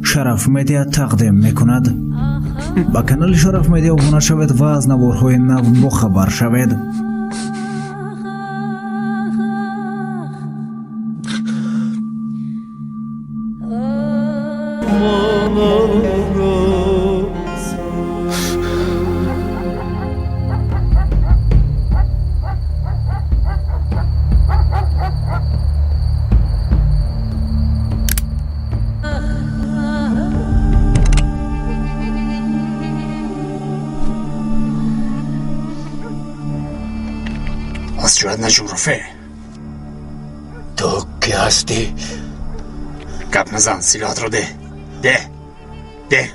شرف مدیا تقدیم میکند. با کانال شرف مدیا ابونه شوید و از نوارهای نو بخبر شوید. از جواد نجوم رفه تو کی هستی؟ گپ نزن، سلاحت رو ده ده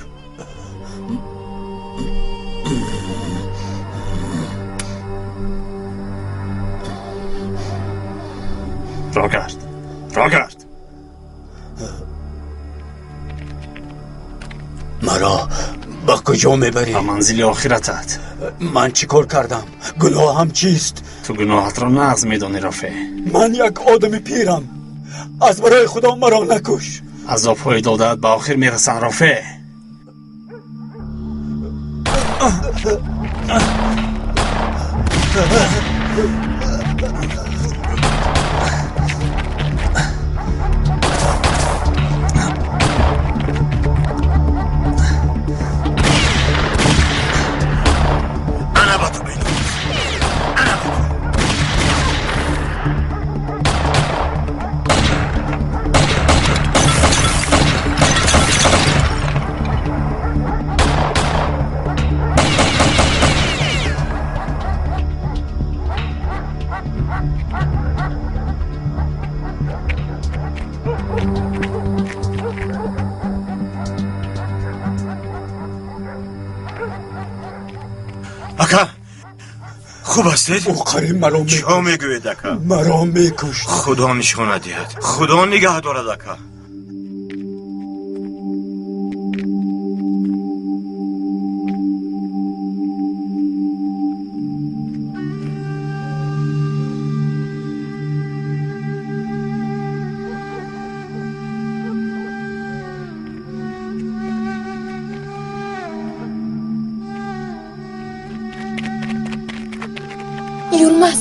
را کرد مرا با کجا میبری؟ با منزل آخرتت. من چی کار کردم؟ گناه هم چیست؟ تو گناهت را نقض میدانی رفه. من یک آدم پیرم، از برای خدا مرا نکش. عذاب‌های دادت به آخر میرسن رفه. اکا خوب هستید؟ او قریب مرا میکش. چه میگوید اکا؟ مرا میکش. خدا نشانه دهد، خدا نگه دارد اکا. Yılmaz.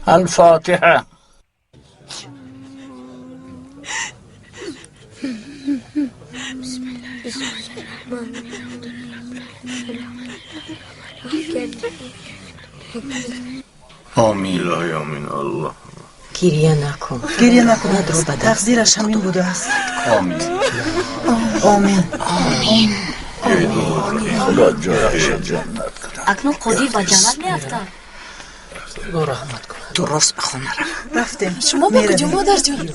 الفاتحه. آمین آمین الله. گریه نکن تقدیرش همین بوده است. آمین آمین. خدا جایش جنت. اکنون قدیر و جنت میافتند. خدا رحمت کن. درست بخونه رفتیم. شما با کجا مادر جان؟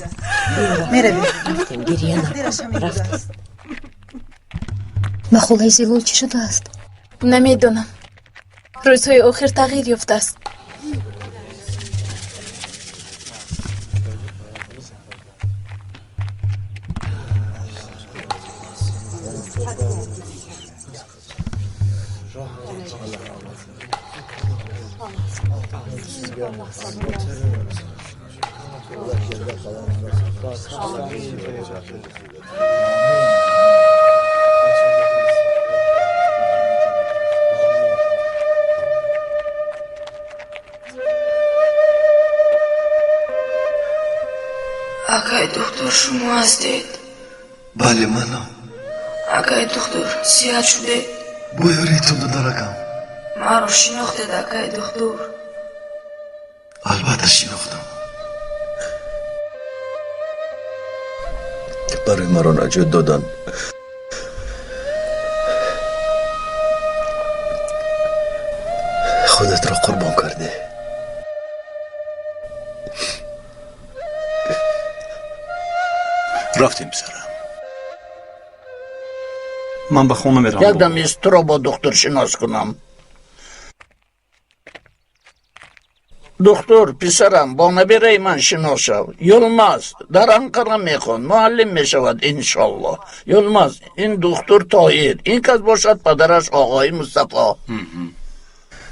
میرویم. رفتیم. گریه نکن. رفتیم. مخولای زیلو چی شده است؟ نمیدونم. روزهای آخر تغییر یافته است. آقای دکتر شما هستید؟ بله منم. آقای دکتر زیاد شده؟ بویاریتون رو درکم. ما رو شناختید آقای دکتر؟ البته شناختم. برای مرا نجات دادن. خودت را قربان کرده. رفتیم سرم. من به خونه میرم. یک دم است را با دکتر شناس کنم. دکتر پسرم با نبیره من شناس شو. یلماز در انقره میخوان معلم میشود انشالله. یلماز این دکتر طاهر، این کس باشد پدرش آقای مصطفی.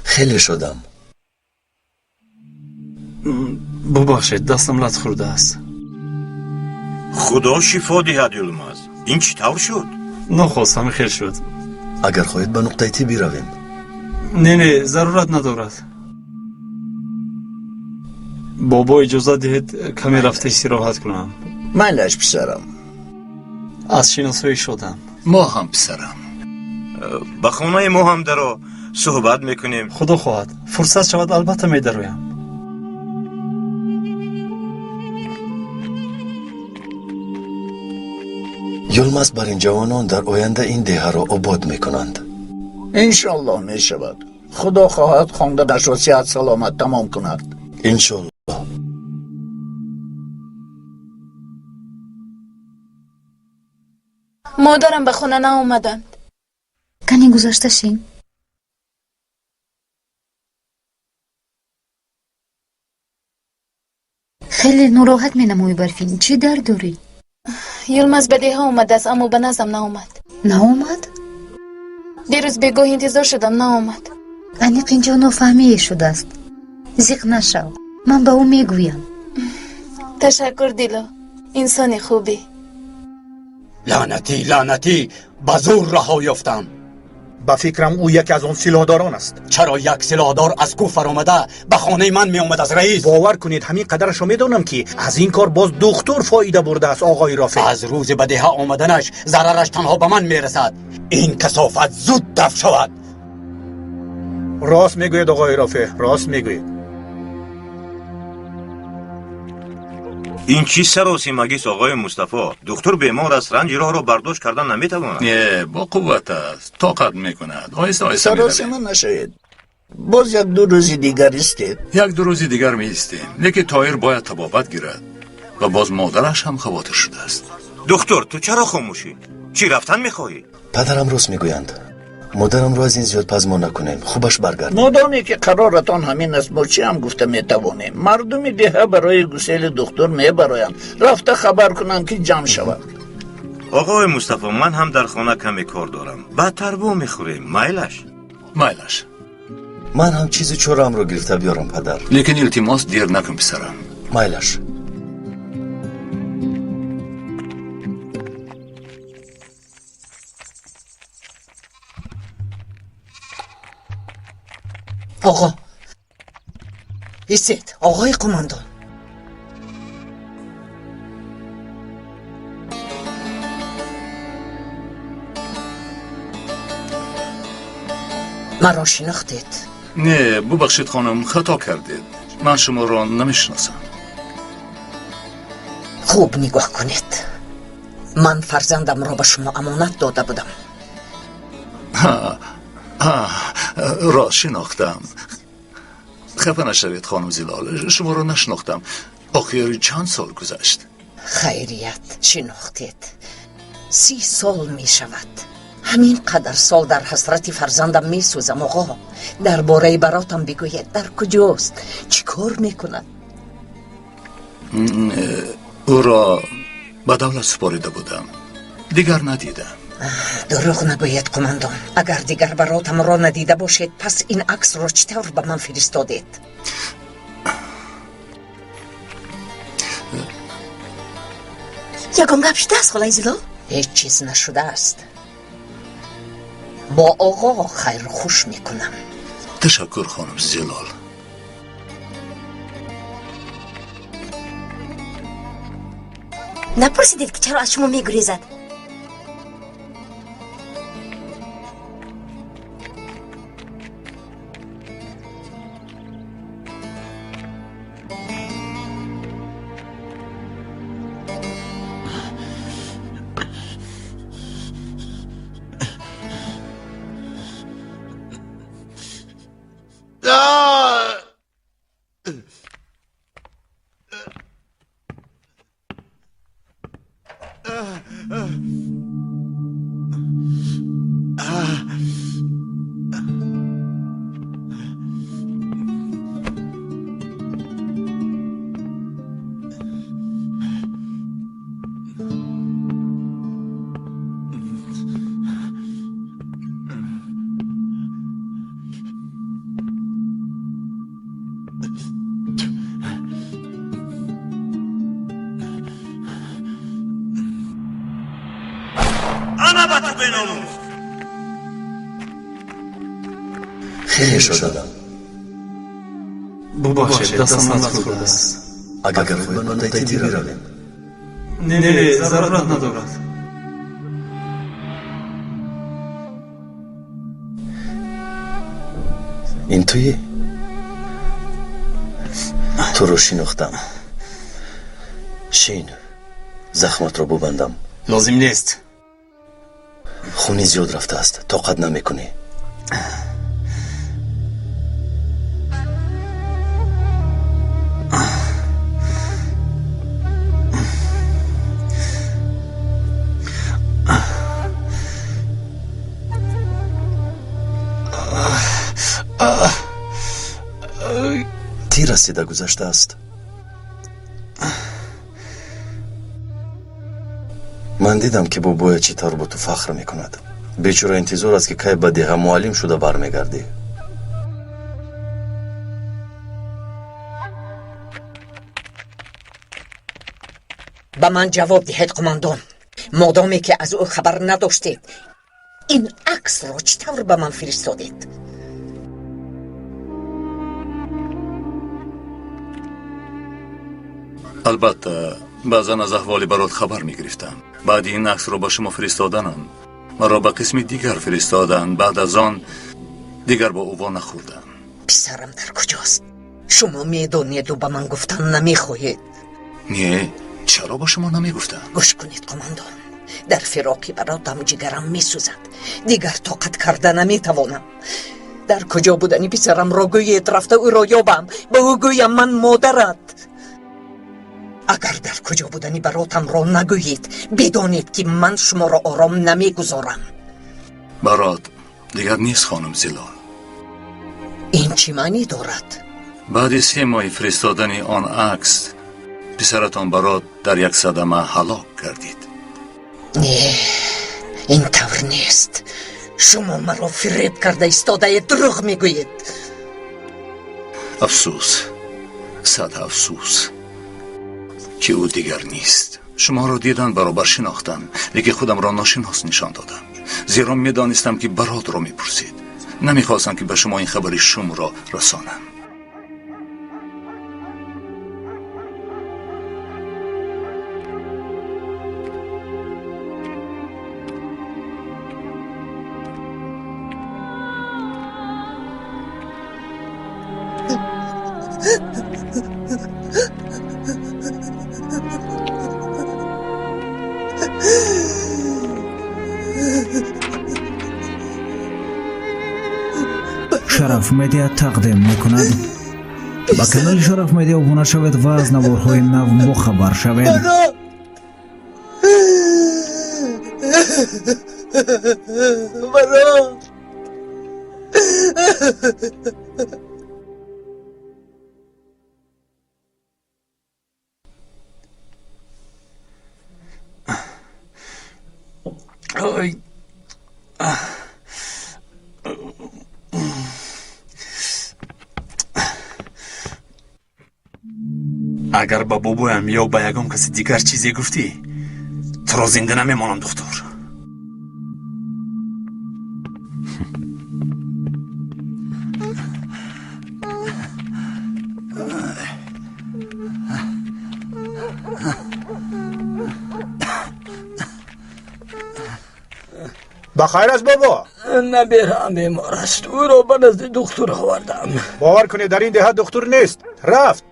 خیلی شدم. ببخشید دستم لط خورده است. خدا شفا دهد یلماز. این چطور شد؟ نخواستم خیر شد. اگر خواهید به نقطه تی برویم. نه ضرورت ندارد. بابا اجازه دهید کمی رفته استراحت کنم. مالش پسرم. از شناسایی شدم. ما هم پسرم. به خانه ما هم درو صحبت میکنیم. خدا خواهد فرصت شود البته میدرویم. یلماز بر این جوانان در آینده این دیه را آباد میکنند. انشالله میشود. خدا خواهد خواندنش را صحت سلامت تمام کند. انشالله. مادرم به خونه نیامدند. کنی گذاشته شین. خیلی ناراحت می نموی برفین. چی درد داری؟ یلماز به دیها اومده است اما به نزدم نیامد. نیامد؟ دیروز بگاه انتظار شدم نیامد. انیق اینجا نافهمی شده است. زیق نشو. من به او میگویم. تشکر دیلا. انسان خوبی. لعنتی به زور رها یافتم. به فکرم او یکی از آن سلاحداران است. چرا یک سلاحدار از کوفر آمده به خانه من می آمد از رئیس؟ باور کنید همین قدرش را میدانم که از این کار باز دکتر فایده برده است آقای رافع. از روز بدیها آمدنش ضررش تنها به من میرسد. این کثافت زود دفع شود. راست میگوید آقای رافع، راست میگوید. این چی سراسی مگیس آقای مصطفی؟ دکتر بیمار است، رنج راه را برداشت کردن نمیتواند. نه با قوت است، طاقت میکند. آیسته آیسته سراسی من نشاید. باز یک دو روزی دیگر استید. یک دو روزی دیگر می ایستیم، لیکن طاهر باید طبابت گیرد و باز مادرش هم خواطر شده است. دکتر تو چرا خاموشی؟ چی رفتن میخواهی؟ پدرم راست میگویند. مادرم را از این زیاد پزما نکنیم. خوبش برگرد. مادامی که قرارتان همین است با چی هم گفته میتوانیم. مردم دیه برای گسیل دکتر میبرایم. رفته خبر کنم که جمع شود. آقای مصطفی من هم در خانه کمی کار دارم. بدتر بو میخوریم. مایلش. من هم چیزی چورم رو گرفته بیارم پدر. لیکن التماس دیر نکن پسرم. مایلش. آقا ایستید آقای قماندان. مرا شناختید؟ نه ببخشید خانم خطا کردید. من شما را نمیشناسم. خوب نگاه کنید. من فرزندم را به شما امانت داده بودم. را شناختم. خفه نشوید خانم زلال، شما را نشناختم. آخر چند سال گذشت؟ خیریت شناختید. 30 سال می شود. همین قدر سال در حسرت فرزندم می سوزم. آقا درباره براتم بگوید در کجاست؟ چی کار می کند؟ او را به دولت سپاریده بودم، دیگر ندیدم. دروغ نگوید قماندان. اگر دیگر براتم را ندیده باشید پس این عکس را چطور به من فرستادید؟ یکم گپ شده است خالای زیلا؟ هیچ چیز نشده است. با آقا خیر خوش میکنم. تشکر خانم زلال. نپرسیدید که چرا از شما میگریزد؟ همه به تو بیناموز. خیلی شدم. ببخشید دستم لطفا است. اگر خود ناتایتی برویم. نه ضرورت ندارد. این تویی؟ تو رو شناختم. شین زخمت رو ببندم. لازم نیست. خونی زیاد رفته است، طاقت نمیکنی. تیر رسیده گذشته است. من دیدم که بابای چطور با تو فخر میکند. بیچاره انتظار است که کی به دیگه معلم شده برمیگردی. به من جواب دهید قماندان. مادامی که از او خبر نداشتید، این عکس را چطور به من فرستادید؟ البته بعضا از احوالی برات خبر میگرفتم. بعد این عکس رو با شما فرستادنم مرا به قسم دیگر فرستادن. بعد از آن دیگر با اووا نخوردم. پسرم در کجاست؟ شما میدانید و به من گفتن نمیخواهید. نه، چرا با شما نمیگفتم؟ گوش کنید قماندان، در فراقی براتم جگرم میسوزد. دیگر طاقت کرده نمیتوانم. در کجا بودنی پسرم را گویید رفته او را یابم، به او گویم من مادرت. اگر در کجا بودنی براتم را نگویید، بدانید که من شما را آرام نمیگذارم. برات دیگر نیست خانم زلال. این چی معنی دارد؟ بعد 3 ماه فرستادن آن عکس پسرتان برات در یک صدمه هلاک گردید. نه، این طور نیست. شما مرا فریب کرده ایستاده دروغ میگویید. افسوس، صد افسوس که او دیگر نیست. شما را دیدن برابر شناختم، لیکن خودم را ناشناس نشان دادم، زیرا میدانستم که برات را میپرسید. نمیخواستم که به شما این خبر شوم را رسانم. شرف مدیا تقدیم میکند. با کانال شرف مدیا ابونه شوید و از نوارهای نو خبر شوید. اگر با بابایم یا با یگام کسی دیگر چیزی گفتی، تو را زنده نمیمانم دکتر. بخیر است بابا؟ نبیرم بیمار است، او را به نزد دکتر آوردم. باور کنید در این دهه دکتر نیست، رفت.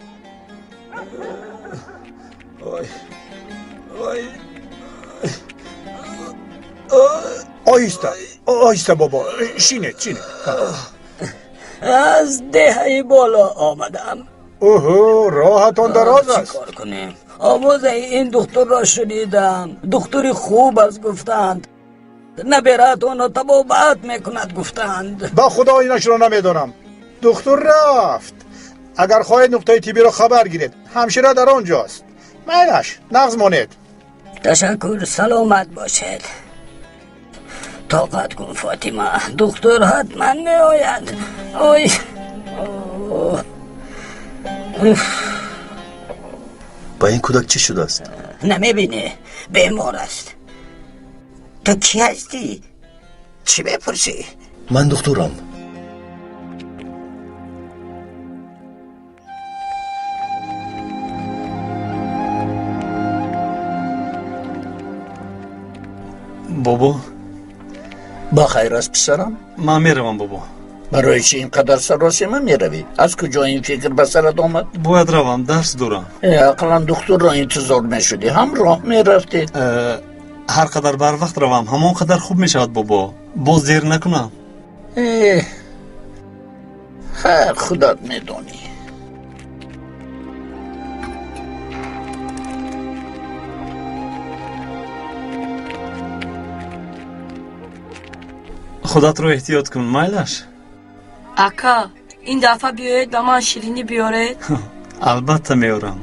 آیسته آیسته بابا، شینه از دهه بالا آمدم. اوهو، راهتان دراز است. چیکار کنیم؟ آواز این دکتر را شنیدم، دکتری خوب است گفتند. نبیرتان را طبابت میکند گفتند. با خدا اینش را نمیدانم. دکتر رفت. اگر خواهید نقطه تیبی را خبر گیرید، همشیره در آنجاست. میلش نغز مانید. تشکر، سلامت باشد. طاقت کن فاطمه، دکتر حتما می آید. اوی با این کودک چی شده است؟ نمی بینی؟ بیمار است. تو کی هستی؟ چی بپرسی؟ من دکترم. بابا با خیر است پسرم؟ من میروم بابا. برای چی اینقدر سراسیمه میروی؟ از کجا این فکر به سرت آمد؟ باید روم، درس دارم. اقلا دکتر را انتظار نشدی، هم راه میرفتی؟ هر قدر بر وقت روم همان قدر خوب میشود بابا. باز دیر نکنم. خیر خودت میدونی. خودت رو احتیاط کن مایلش. اکا این دفعه بیاید به من شیرینی بیارید. البته میارم.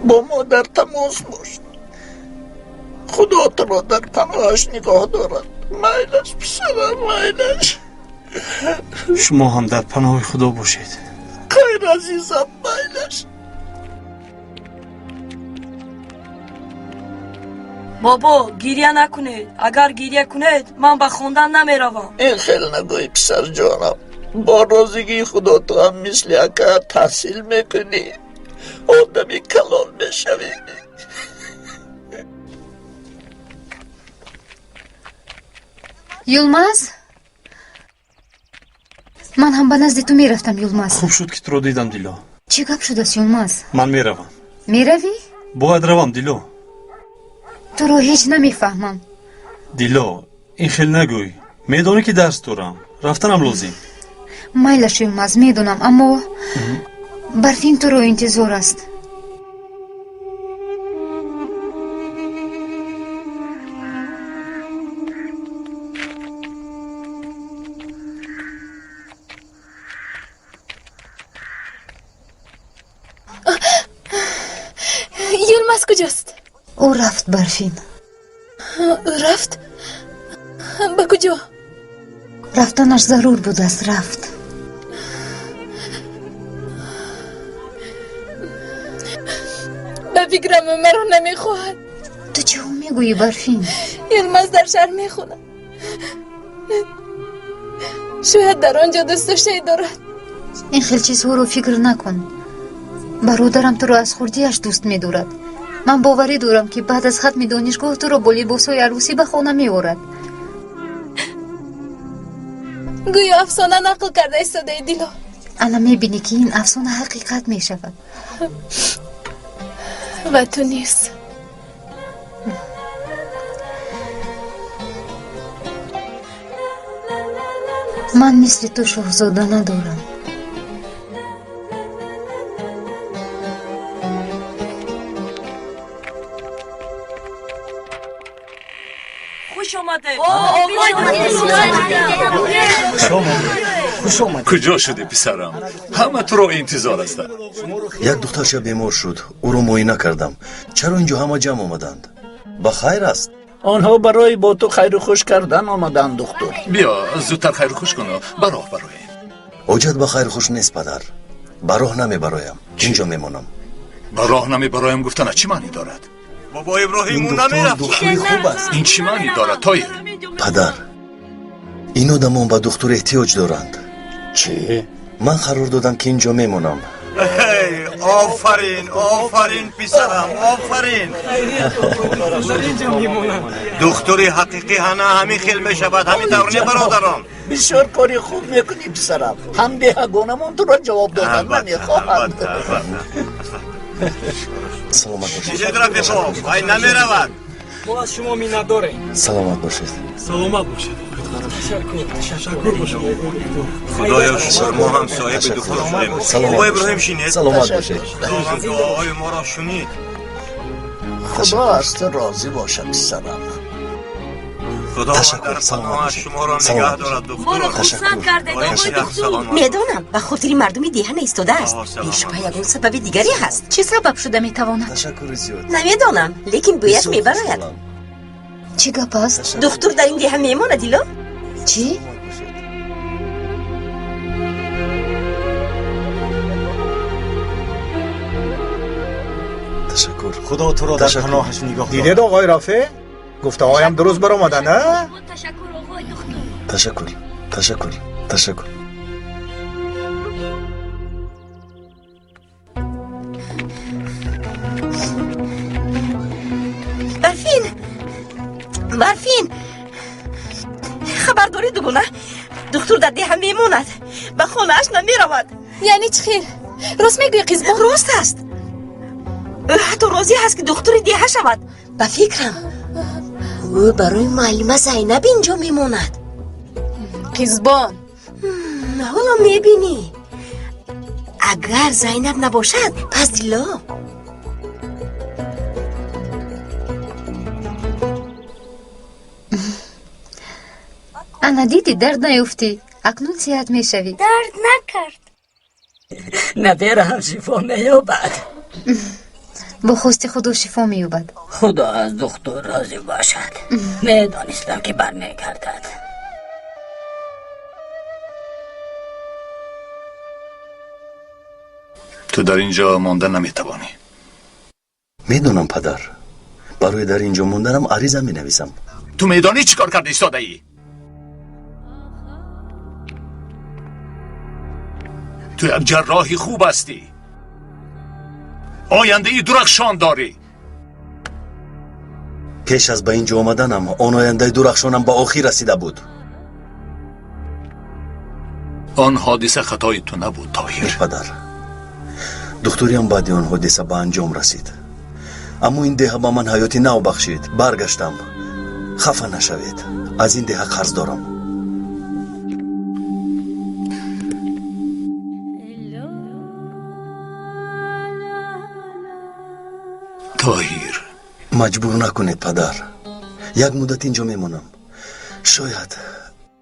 با مادر تماس باش. خدا تو را در پناهش نگاه دارد. مایلش پسرم، مایلش. شما هم در پناه خدا باشید. خیر عزیزم، مایلش. بابا گریه نکنید. اگر گریه کنید من به خوندن نمیروم. این خیلی نگوی پسر جانم. با رازگی خدا تو هم مثل اکا تحصیل میکنی، آدمی کلان میشوی. یلماز، من هم به نزد تو میرفتم یلماز. خوب شد که تو رو دیدم دیلو. چی گپ شده است یلماز؟ من میروم. میروی؟ باید روم دیلو. تو رو هیچ نمیفهمم. دیلو این خیلی نگوی. میدونی که درس دارم، رفتنم لازم. مایلش یلماز میدونم، اما برفین تو رو انتظار است. یلماز کجاست؟ او رفت برفین. رفت؟ به کجا؟ رفتنش ضرور بود است، رفت. به فکرم مرا نمیخواهد. تو چه میگویی برفین؟ یلماز در شهر میخوند. شاید در آنجا دوست داشته دارد. این خیلی چیزها رو فکر نکن. برادرم تو رو از خردیش دوست میدارد. من باوری دارم که بعد از ختم دانشگاه تو رو با لباسای عروسی به خانه میآورد. گویا افسانه نقل کرده ایستاده دیلو. انا میبینی که این افسانه حقیقت میشود. و تو نیست. من مثل تو شاهزاده ندارم. خوش آمده. خوش آمده. کجا شدی پسرم؟ همه تو رو انتظار است. یک دخترش بیمار شد، او رو معاینه کردم. چرا اینجا همه جمع آمدند؟ با خیر است؟ آنها برای با تو خیر و خوش کردن آمدند دختر. بیا زودتر خیر و خوش کن و براه برایم. حاجت به خیر خوش نیست پدر. براه نمی برایم، اینجا میمانم. براه نمی برایم گفتن چی معنی دارد؟ بابا ابراهیم اون نمیرفت. دختری خوب است. این چی معنی دارد تایر؟ پدر، این آدمان به دکتر احتیاج دارند. چی؟ من قرار دادم که اینجا میمونم. آفرین آفرین پسرم، آفرین. دکتری حقیقی هنه همین خیل میشود، همین دورنی برادران. بسیار کاری خوب میکنی پسرم. هم دهگانمون تو را جواب دادن نمیخواهند. سلامت باشید. چیزی گرفت بابا، ای نمیرود. ما از شما مینت داریم. سلامت باشید. سلامت باشید. تشکر باشید. خدایا شکر ما هم صاحب دکتر شدیم. بابا ابراهیم شینید. سلامت باشید. دعای ما را شنید. خدا از تو راضی باشه پسرم. خدا در پناه شما را نگه دارد دکتر. تشکر. میدانم و خاطر مردمی دهن ایستاده است. بیشبه یکون سبب دیگری هست. چه سبب شده میتواند؟ تشکر زیاد. نمیدانم لیکن بویش میبراید. چی گپ است؟ دکتر در این دهن میماند دیلو؟ چی؟ تشکر. خدا تو را در پناهش نگاه دارد. دیدید آقای رافع؟ گفته هایم درست برآمدن نه؟ تشکر. تشکر. تشکر. برفین خبر داری دوگونه دکتر در ده میموند به خانهش نمی رود. یعنی چی خیر؟ راست میگوی قیزبان؟ راست است. حتی راضی هست که دکتر ده شود. به فکرم او برای معلمه زینب اینجا میموند. قیزبان حالا میبینی اگر زینب نباشد پس دیلا. انا دیدی درد نیفتی اکنون صحت میشوی. درد نکرد. نداره هم شفا مییابد. با خوست خدا شفا مییابد. خدا از دکتر راضی باشد. میدانستم که بر میگردد. تو در اینجا ماندن نمیتوانی. میدونم پدر، برای در اینجا موندنم عریضه می نویسم. تو میدانی چی کار کرده ایستاده ای؟ تو یک جراحی خوب هستی، آینده ای درخشان داری. پیش از به اینجا آمدنم آن آینده درخشانم به آخر رسیده بود. آن حادثه خطای تو نبود طاهر. پدر، دکتریم بعد آن حادثه به انجام رسید، اما این دیه با من حیاتی نو بخشید. برگشتم. خفه نشوید، از این دیه قرض دارم. طاهر، مجبور نکنید پدر، یک مدت اینجا میمونم، شاید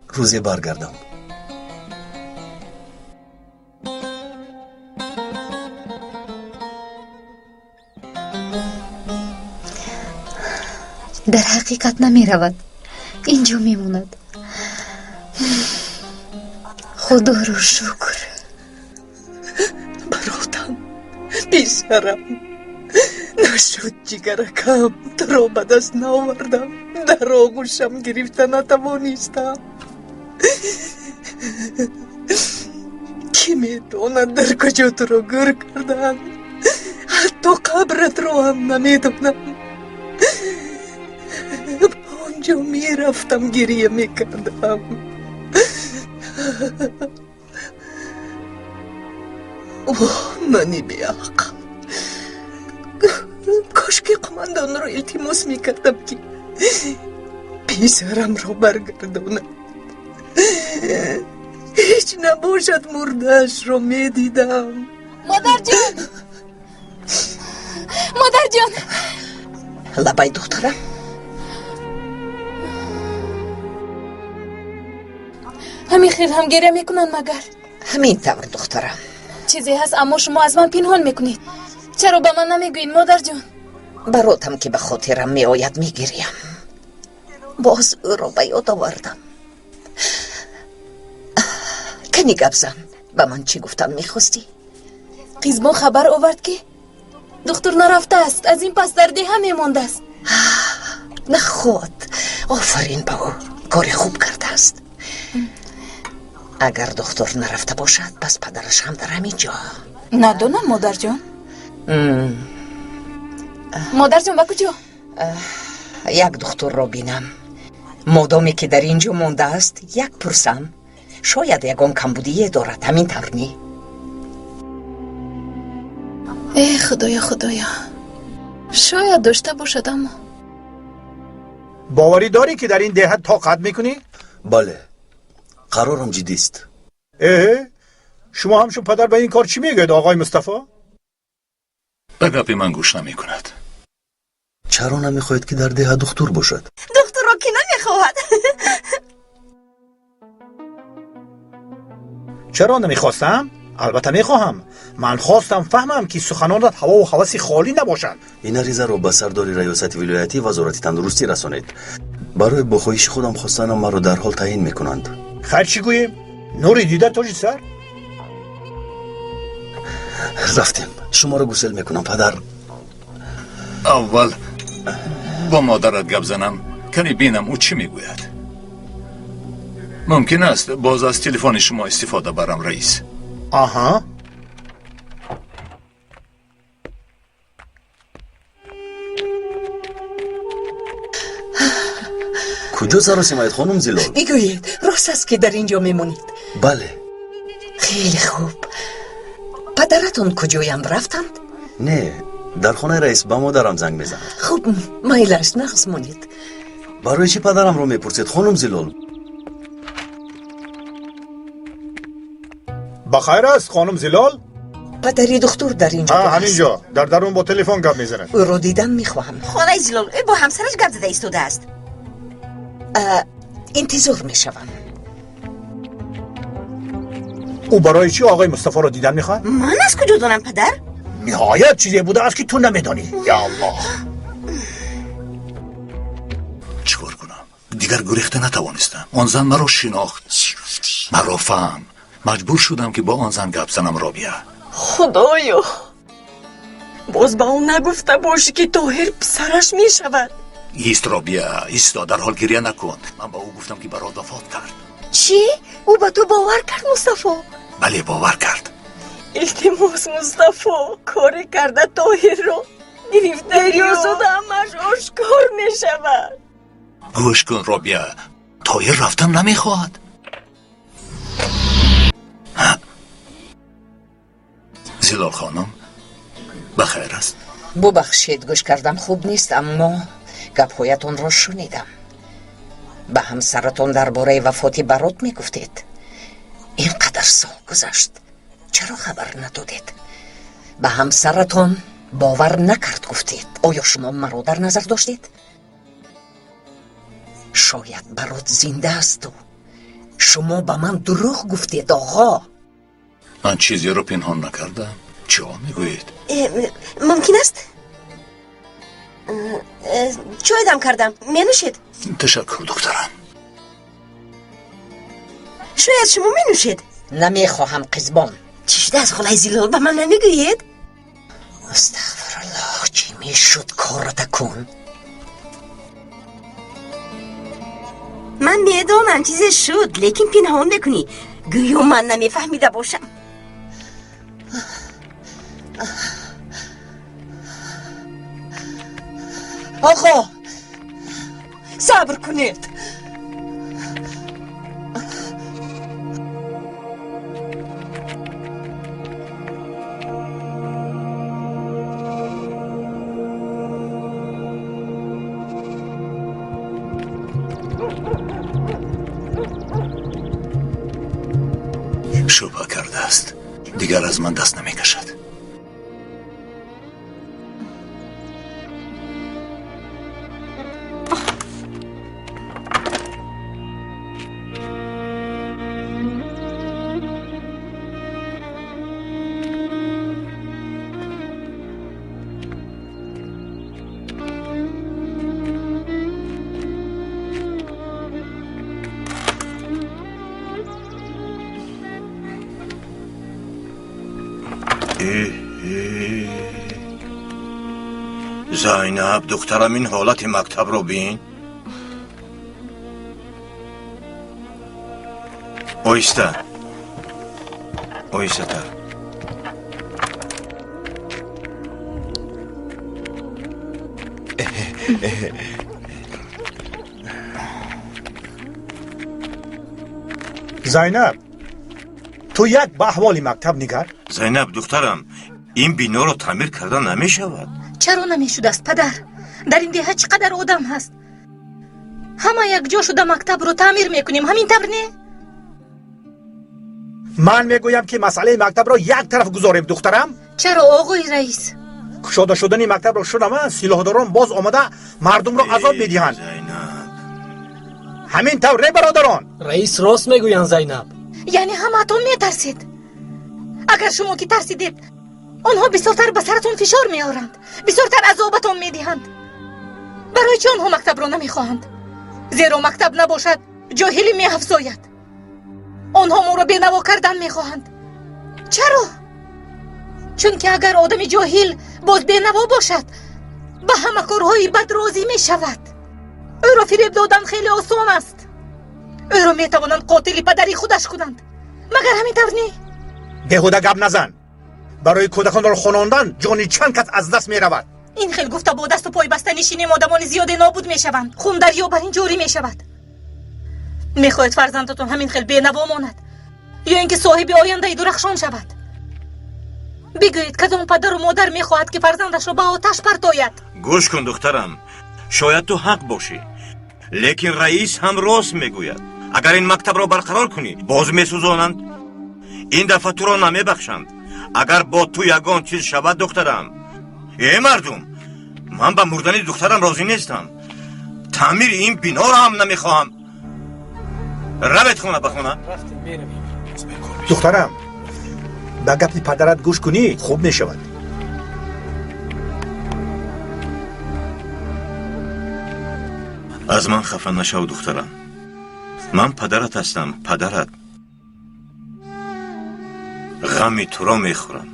روزی برگردم. در حقیقت نمی رود، اینجا میموند. خدا رو شکر. برادم بیشرم نشد جگرکم، تو را به دست ناوردم، در آغوشم گرفته نتوانستم. کی میداند در کجا تو را گر کردن؟ حتی قبرت را هم نمیدانم. آنجا میرفتم گریه میکردم. اوه منی بیعقل، کاش که قماندان را التماس میکردم که پسرم را برگرداند. هیچ نباشد مردهش را میدیدم. مادر جان، مادر جان. لبای دخترم، همین خیر هم گریه میکنن مگر؟ همین طور دخترم. چیزی هست اما شما از من پنهان میکنید. چرا به من نمیگوین مادر جان؟ براتم که به خاطرم میآید میگریم. باز او را به یاد آوردم. کنی گپ زن، به من چی گفتن میخواستی؟ قیزبان خبر آورد که دکتر نرفته است، از این پس در دیه میمانده است. نه خود، آفرین به او، کار خوب کرده است. اگر دکتر نرفته باشد پس پدرش هم در همین جا. ندانم مادر جان. مادر جان با کجا؟ یک دکتر را بینم. مادامی که در اینجا مانده است یک پرسم، شاید یگان کمبودیه دارد. همین طور نی؟ ای خدایا خدایا، شاید داشته باشد. اما باوری داری که در این دهت طاقت میکنی؟ بله، قرارم جدی است. شما همشون پدر به این کار چی میگید آقای مصطفی؟ به گپ من گوش نمی کند. چرا نمیخواید که در ده دکتر باشد؟ دکتر را که نمیخواهد. چرا نمیخواستم؟ البته میخواهم. من خواستم فهمم که سخنانت هوا و هوس خالی نباشد. این عریضه رو به سردار ریاست ولایتی وزارت تندرستی رسانید. برای بخواهش خودم خواستنم مرا در حال تعیین میکنند. خیر چی گوییم؟ نوری دیده تاج سر؟ رفتیم. شما رو گسل میکنم پدر. اول با مادرت گپ زنم کنی بینم او چی میگوید. ممکن است باز از تلفن شما استفاده برم رئیس. آها. کجا سراسیمایید خانم زلال؟ بگویید راست است که در اینجا میمونید؟ بله. خیلی خوب. پدرتون کجایم رفتند؟ نه، در خانه رئیس با مادرم زنگ میزنم. خوب مایلش نقص مونید. برای چی پدرم رو میپرسید خانم زلال؟ بخیر است خانم زلال؟ پدری دکتر در اینجا است. همینجا در درون با تلفن گپ میزنه. او رو دیدن میخواهم. خانه زلال با همسرش گپ زده ایستاده است. انتظار میشوم. او برای چی آقای مصطفی رو دیدن میخواد؟ من از کجا دانم پدر؟ نهایت چیزی بوده است که تو نمیدانی. یا الله. چیکار کنم؟ دیگر گریخته نتوانستم. آن زن مرا شناخت، مرا فهم. مجبور شدم که با آن زن گپ زنم. رابیه خدایا باز با اون نگفته باشی که طاهر پسرش میشود. ایست رابیه، ایستا، در حال گریه نکن. من با او گفتم که برات وفات کرد. چی؟ او با تو باور کرد مصطفی؟ بله باور کرد. التماس مصطفی کار کرده طاهر رو گرفته ریاضت همش آشکار میشود. گوش کن رابیه، طاهر رفتن نمیخواد. زلال خانم بخیر است؟ ببخشید گوش کردم خوب نیست، اما گپ‌هایتون را شنیدم. به همسرتون درباره وفات برات میگفتید. اینقدر سال گذشت چرا خبر ندادید؟ به همسرتون باور نکرد گفتید. آیا شما مرا در نظر داشتید؟ شاید برات زنده است و شما به من دروغ گفتید. آقا من چیزی رو پنهان نکردم. چه میگویید؟ ممکن است چای دم کردم، مینوشید؟ تشکر دکترم. شاید شما مینوشید؟ نمیخواهم قزبان. چی شده از خالای زلال به من نمیگویید؟ استغفرالله، چی میشد کارت کن. من میدانم چیزی شد لیکن پنهان میکنی گویا من نمیفهمیده باشم. آقا صبر کنید. شبه کرده است، دیگر از من دست نمیکشد. زینب دخترم این حالت مکتب رو بین. اویسته اویسته تر. زینب تو یک به احوال مکتب نگر. زینب دخترم این بنا رو تعمیر کردن نمی شود. چرا نمیشود است پدر؟ در این دهه چقدر آدم هست، همه یک جا شده مکتب رو تعمیر میکنیم، همین طور نه؟ من میگویم که مسئله مکتب را یک طرف گذاریم دخترم. چرا آقای رئیس؟ کشاده شدن مکتب را شدم سلاحداران باز آمده مردم را عذاب میدهند. همین طور برادران. رئیس راست میگویند زینب. یعنی همتون میترسید؟ اگر شما که ترسیدید آنها بسیارتر به سرتون فشار میارند، بسیارتر عذابتون میدهند. برای چه آنها مکتب را نمیخواهند؟ زیرا مکتب نباشد جاهلی میافزاید. آنها ما را بینوا کردن میخواهند. چرا؟ چون که اگر آدم جاهل باز بینوا باشد به همه کارهای بد راضی می شود. او را فریب دادن خیلی آسان است. او را می توانند قاتل پدری خودش کنند. مگر همین طور نی؟ بیهوده گپ نزن. برای کودکان را خوناندن جانی چند کس از دست می رود. این خیلی گفته با دست و پای بسته نشینی آدمان زیاد نابود می شوند. خون دریا بر این جاری می شود. می خواهید فرزندتون همین خیلی بینوا ماند یا اینکه صاحب آینده درخشان شود؟ بگویید کدام پدر و مادر می خواهد که فرزندش را به آتش پرتاید؟ گوش کن دخترم، شاید تو حق باشی، لیکن رئیس هم راست میگوید. اگر این مکتب را برقرار کنی باز میسوزانند. این دفعه تو را نمیبخشند. اگر با تو یگان چیز شود دخترم. ای مردم، من به مردن دخترم راضی نیستم. تعمیر این بنا را هم نمیخواهم. روید خونه به خونه. دخترم به گپ پدرت گوش کنی خوب می شود. از من خفه نشو دخترم. من پدرت هستم، پدرت. غمی تو را میخورم.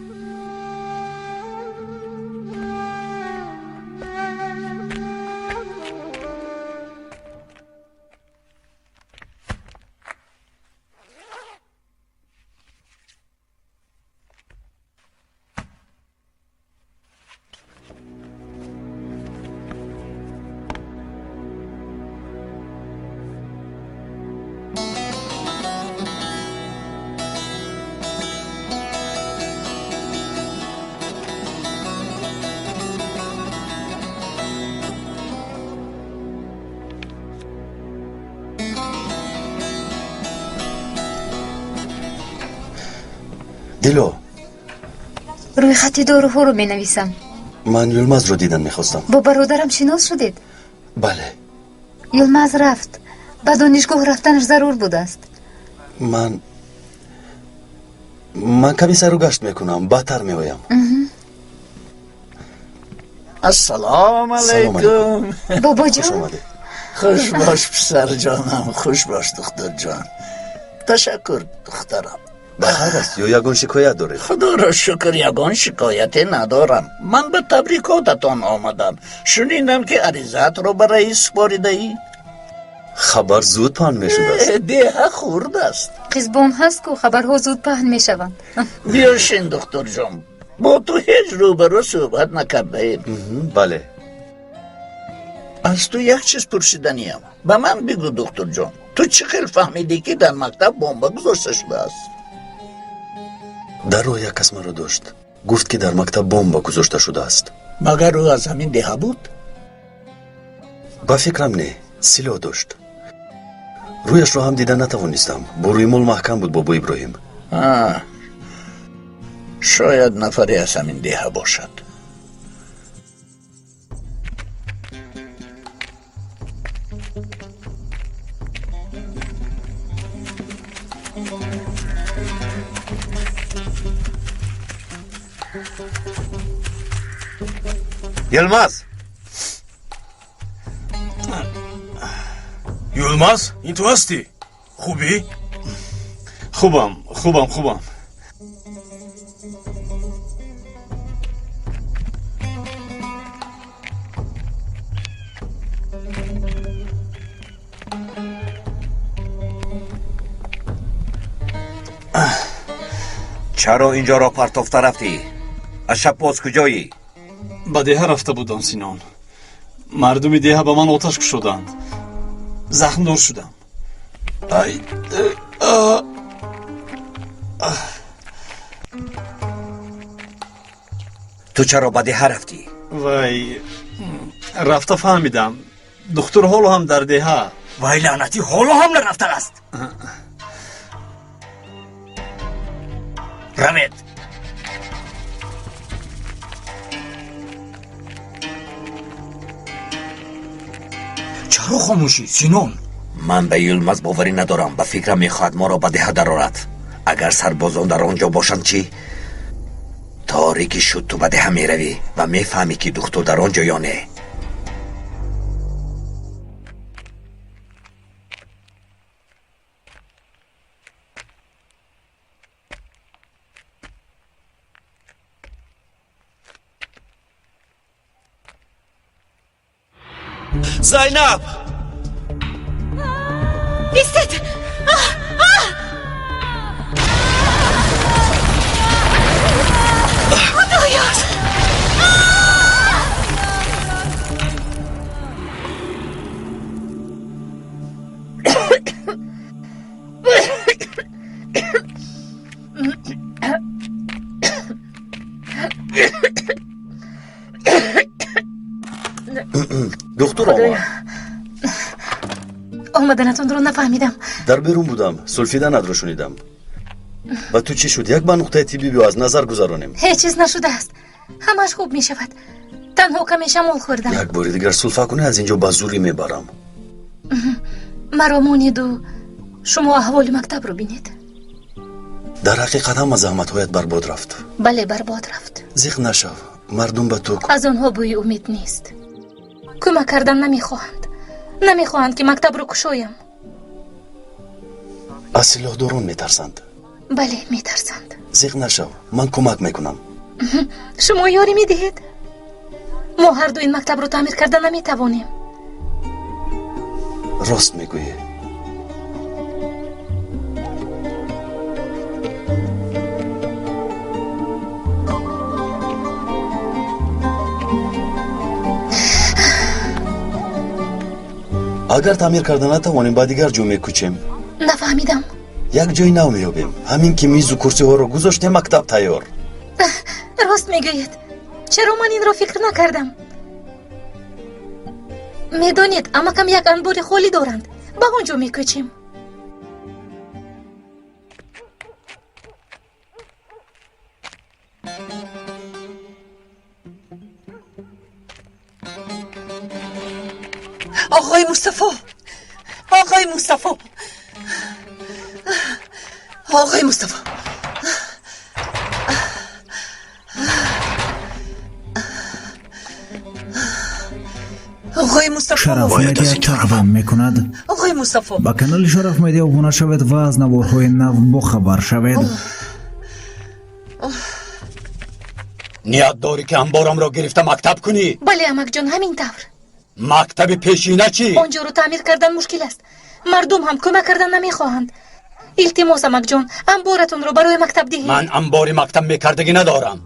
دیلو، روی خطی داروها رو می نویسم. من یلماز رو دیدن میخواستم. با برادرم شناس شدید؟ بله. یلماز رفت. به دانشگاه رفتنش ضرور بود است. من کمی سر و گشت میکنم، بعدتر میایم. السلام علیکم. بابا جان خوش باش پسر جانم، خوش باش دختر جان. تشکر دخترم. بخیر است یا یگان شکایت داره؟ خدا را شکر یگان شکایتی ندارم. من به تبریکاتتان آمدم. شنیدم که عریضت رو به رئیس سپاریده ای. خبر زود پهن میشده است. دیه خورد است. قزبان هست که خبرها زود پهن میشوند. بیاشین دختر جان، با تو هیچ روبرو صحبت نکرده ایم. بله. از تو یک چیز پرسیدنیم. به من بگو دختر جان، تو چه خیل فهمیدی که در مکتب بمب گذاشته شده است؟ در روی یک کس مرا داشت، گفت که در مکتب بمب گذاشته شده است. مگر او از همین دیه بود؟ با فکرم نه، سلاح داشت. رویش رو هم دیدن نتوانستم. بروی مول محکم بود بابا ابراهیم. شاید نفری از همین دیه باشد. یلماز، یلماز این تو هستی؟ خوبی؟ خوبم. چرا اینجا را پرتافته رفتی؟ از شب باز کجایی؟ به دیه رفته بودم سینان. مردم دیه به من آتش کشیدند. زخم دار شدم. تو چرا به دیه رفتی؟ وای رفته فهمیدم دختر حالو هم در دیه. وای لعنتی، حالو هم نرفته است. روید. چرا خاموشی سینون؟ من به یلماز باوری ندارم. به فکرم میخواهد ما را به دیه درآورد. اگر سربازان در آنجا باشند چی؟ تاریکی شد تو به دیه میروی و میفهمی که دختر در آنجا یا نه. زینب ایستید. خدایا دکتر آمد. آمدنتون رو نفهمیدم. در بیرون بودم، سولفیدن رو شنیدم. و تو چی شد؟ یک با نقطه طبی بیو از نظر گذارانیم. هیچ چیز نشده است، همش خوب می شود. تنها کمی شمال خوردم. یک باری دیگر سولفا کنی از اینجا با زوری میبرم. مرا مونید و شما احوال مکتب رو بینید. در حقیقت هم زحمت هایت برباد رفت. بله برباد رفت. زیخ نشو، مردم به تو از آنها بوی امید نیست. کمک کردن نمیخواهند که مکتب رو کشایم. از سلاح دارون میترسند. بله میترسند. زیخ نشو، من کمک میکنم. شما یاری میدهید؟ ما هر دو این مکتب رو تعمیر کردن نمیتوانیم. راست میگویی. اگر تعمیر کردن نتوانیم با دیگر جو میکوچیم. نفهمیدم. یک جای نو میابیم. همین که میز و کرسی ها رو گذاشته مکتب تیار. راست میگویید. چرا من این را فکر نکردم؟ میدانید اما کم یک انبار خالی دارند، با اونجا میکوچیم. آقای مصطفی، آقای مصطفی، آقای مصطفی، آقای مصطفی. شرف مدیا تقدیم میکند. آقای مصطفی با کانال شرف مدیا ابونه شوید و از نوارهای نو بخبر شوید. نیت داری که انبارم را گرفته مکتب کنی؟ بله امک جان، همین طور. مکتب پیشینه چی؟ آنجا رو تعمیر کردن مشکل است. مردم هم کمک کردن نمیخواهند. التماس امک جان، انبارتون رو برای مکتب دهید. من انباری مکتب میکردگی ندارم.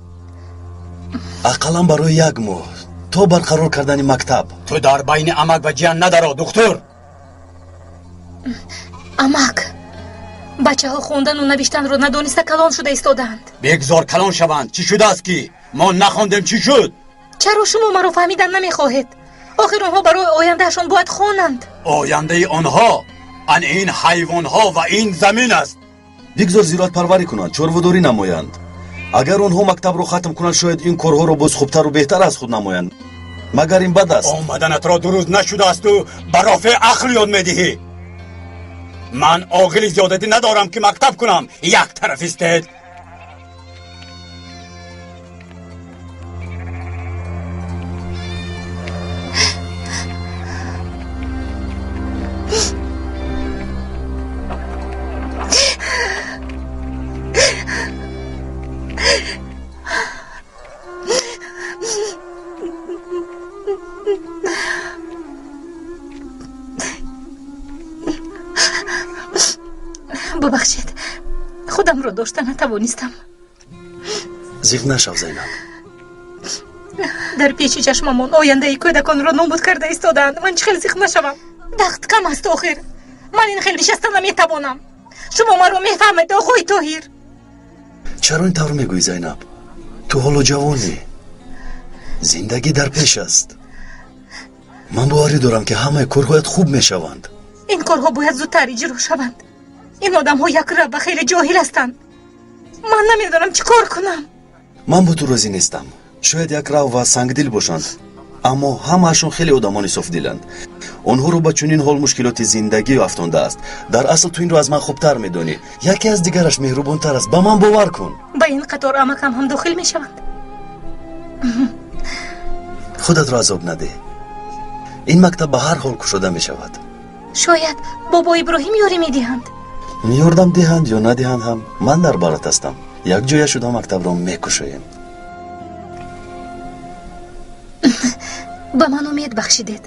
اقلم برای یک ماه تو برقرار کردن مکتب. تو در بین امک و جیان ندارو دکتر. امک، بچه ها خوندن و نوشتن رو ندانسته کلان شده ایستادند. بگذار کلان شوند. چی شده است که ما نخوندیم؟ چی شد؟ چرا شما مرا فهمیدن نمیخواهید؟ آخر آنها برای آیندهشون باید خوانند. آینده آنها ان این حیوان ها و این زمین است. بگذار زیرات پروری کنند، چروه‌داری نمایند. اگر آنها مکتب رو ختم کنند شاید این کارها رو باز خوبتر و بهتر از خود نمایند. مگر این بد است؟ آمدنت را درست نشده است و برافع عقل یاد میدهی. من عاقل زیادتی ندارم که مکتب کنم. یک طرف استید. ببخشید، خودم رو داشته نتوانستم. زیغ نشو زینب. در پیش چشممون آینده کودکان رو نابود کرده ایستادند. من چه خیلی زیغ نشوم؟ دخت کم است آخر. من این خیلی نشسته نمیتوانم. شما ما رو میفهمید آقای طاهر؟ چرا این طور میگویی زینب؟ تو حالا جوانی، زندگی در پیش است. من باوری دارم که همه کارهایت خوب میشوند. این کارها باید زودتر اجرا شوند. این آدم ها یک رب خیلی جاهل هستند. من نمیدونم چی کار کنم. من با تو راضی نیستم. شاید یک رو و سنگدل باشند، اما همهشون خیلی آدمانی صاف دلند. آنها رو با چنین حال مشکلات زندگی افتانده است. در اصل تو این رو از من خوبتر میدونی. یکی از دیگرش مهربانتر است. با من باور کن. با این قطار امکم هم داخل میشوند. خودت را عذاب نده. این مکتب به هر حال گشوده میشود. شاید بابا ابراهیم یاری میدهند. میاردم دهند یا ندهند هم من در بارت هستم. یک جای شده مکتب را میکشویم. به من امید بخشیدید.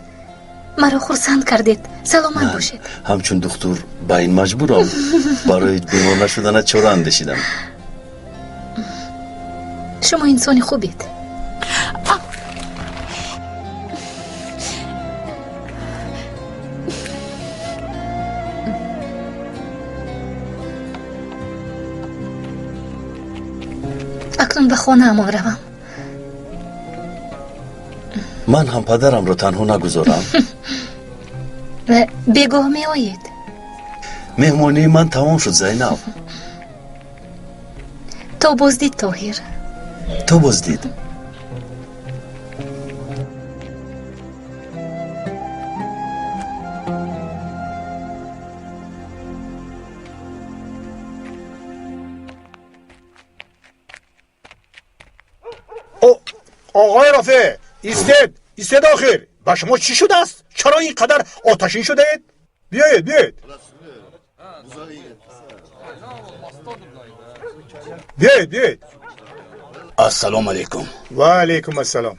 مرا خرسند کردید. سلامت باشید. همچون دکتر با این مجبورم برای بیمار نشدن چرا اندیشیدم. شما انسانی خوبید. اکنون به خانه امان روم. من هم پدرم رو تنها نگذارم. بگاه می آیید. مهمانی من تمام شد زینب. تو بازدید طاهر. تو بازدید. آقای رافع ایستید آخر. با شما چی شده است؟ چرا اینقدر آتشین شده اید؟ بیایید السلام علیکم. و علیکم السلام.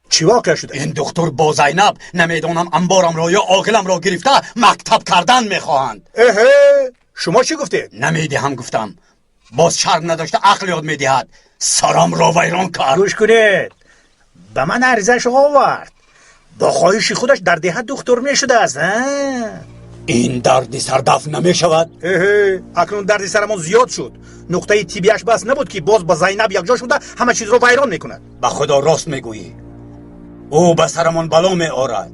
چی واقع شده؟ این دکتر با زینب نمیدونم انبارم را یا عاقلم را گرفته مکتب کردن میخواهند. شما چی گفتید؟ نمیدهم گفتم. باز شرم نداشته عقل یاد میدهد. سرم را ویران کرد. گوش کنید. به من عریضه‌اش آورد. با خواهش خودش در دهت دکتر میشده است. این دردی سر دفع نمیشود. اکنون دردی سرمون زیاد شد. نقطه تیبیش بس نبود که باز با زینب یک جا شده همه چیز رو ویران میکند. به خدا راست میگویی. او به سرمون بلا میآرد.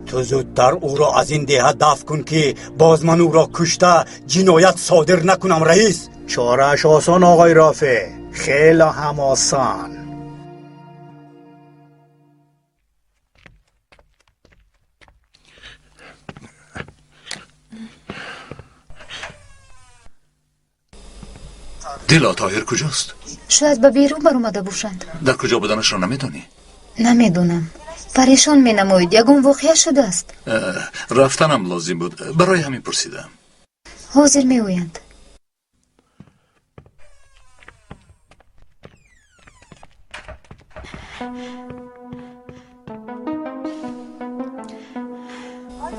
تو زودتر او را از این دهت دفع کن که باز من او را کشته جنایت صادر نکنم رئیس. چاره‌اش آسان آقای رافع. خیلی هم آسان. دلا طاهر کجاست؟ شاید به بیرون بر اومده باشند. در کجا بودنش را نمیدانی؟ نمیدونم. پریشان می نمایید. یگون واقعه شده است. رفتنم لازم بود. برای همین پرسیدم. حاضر می اویند.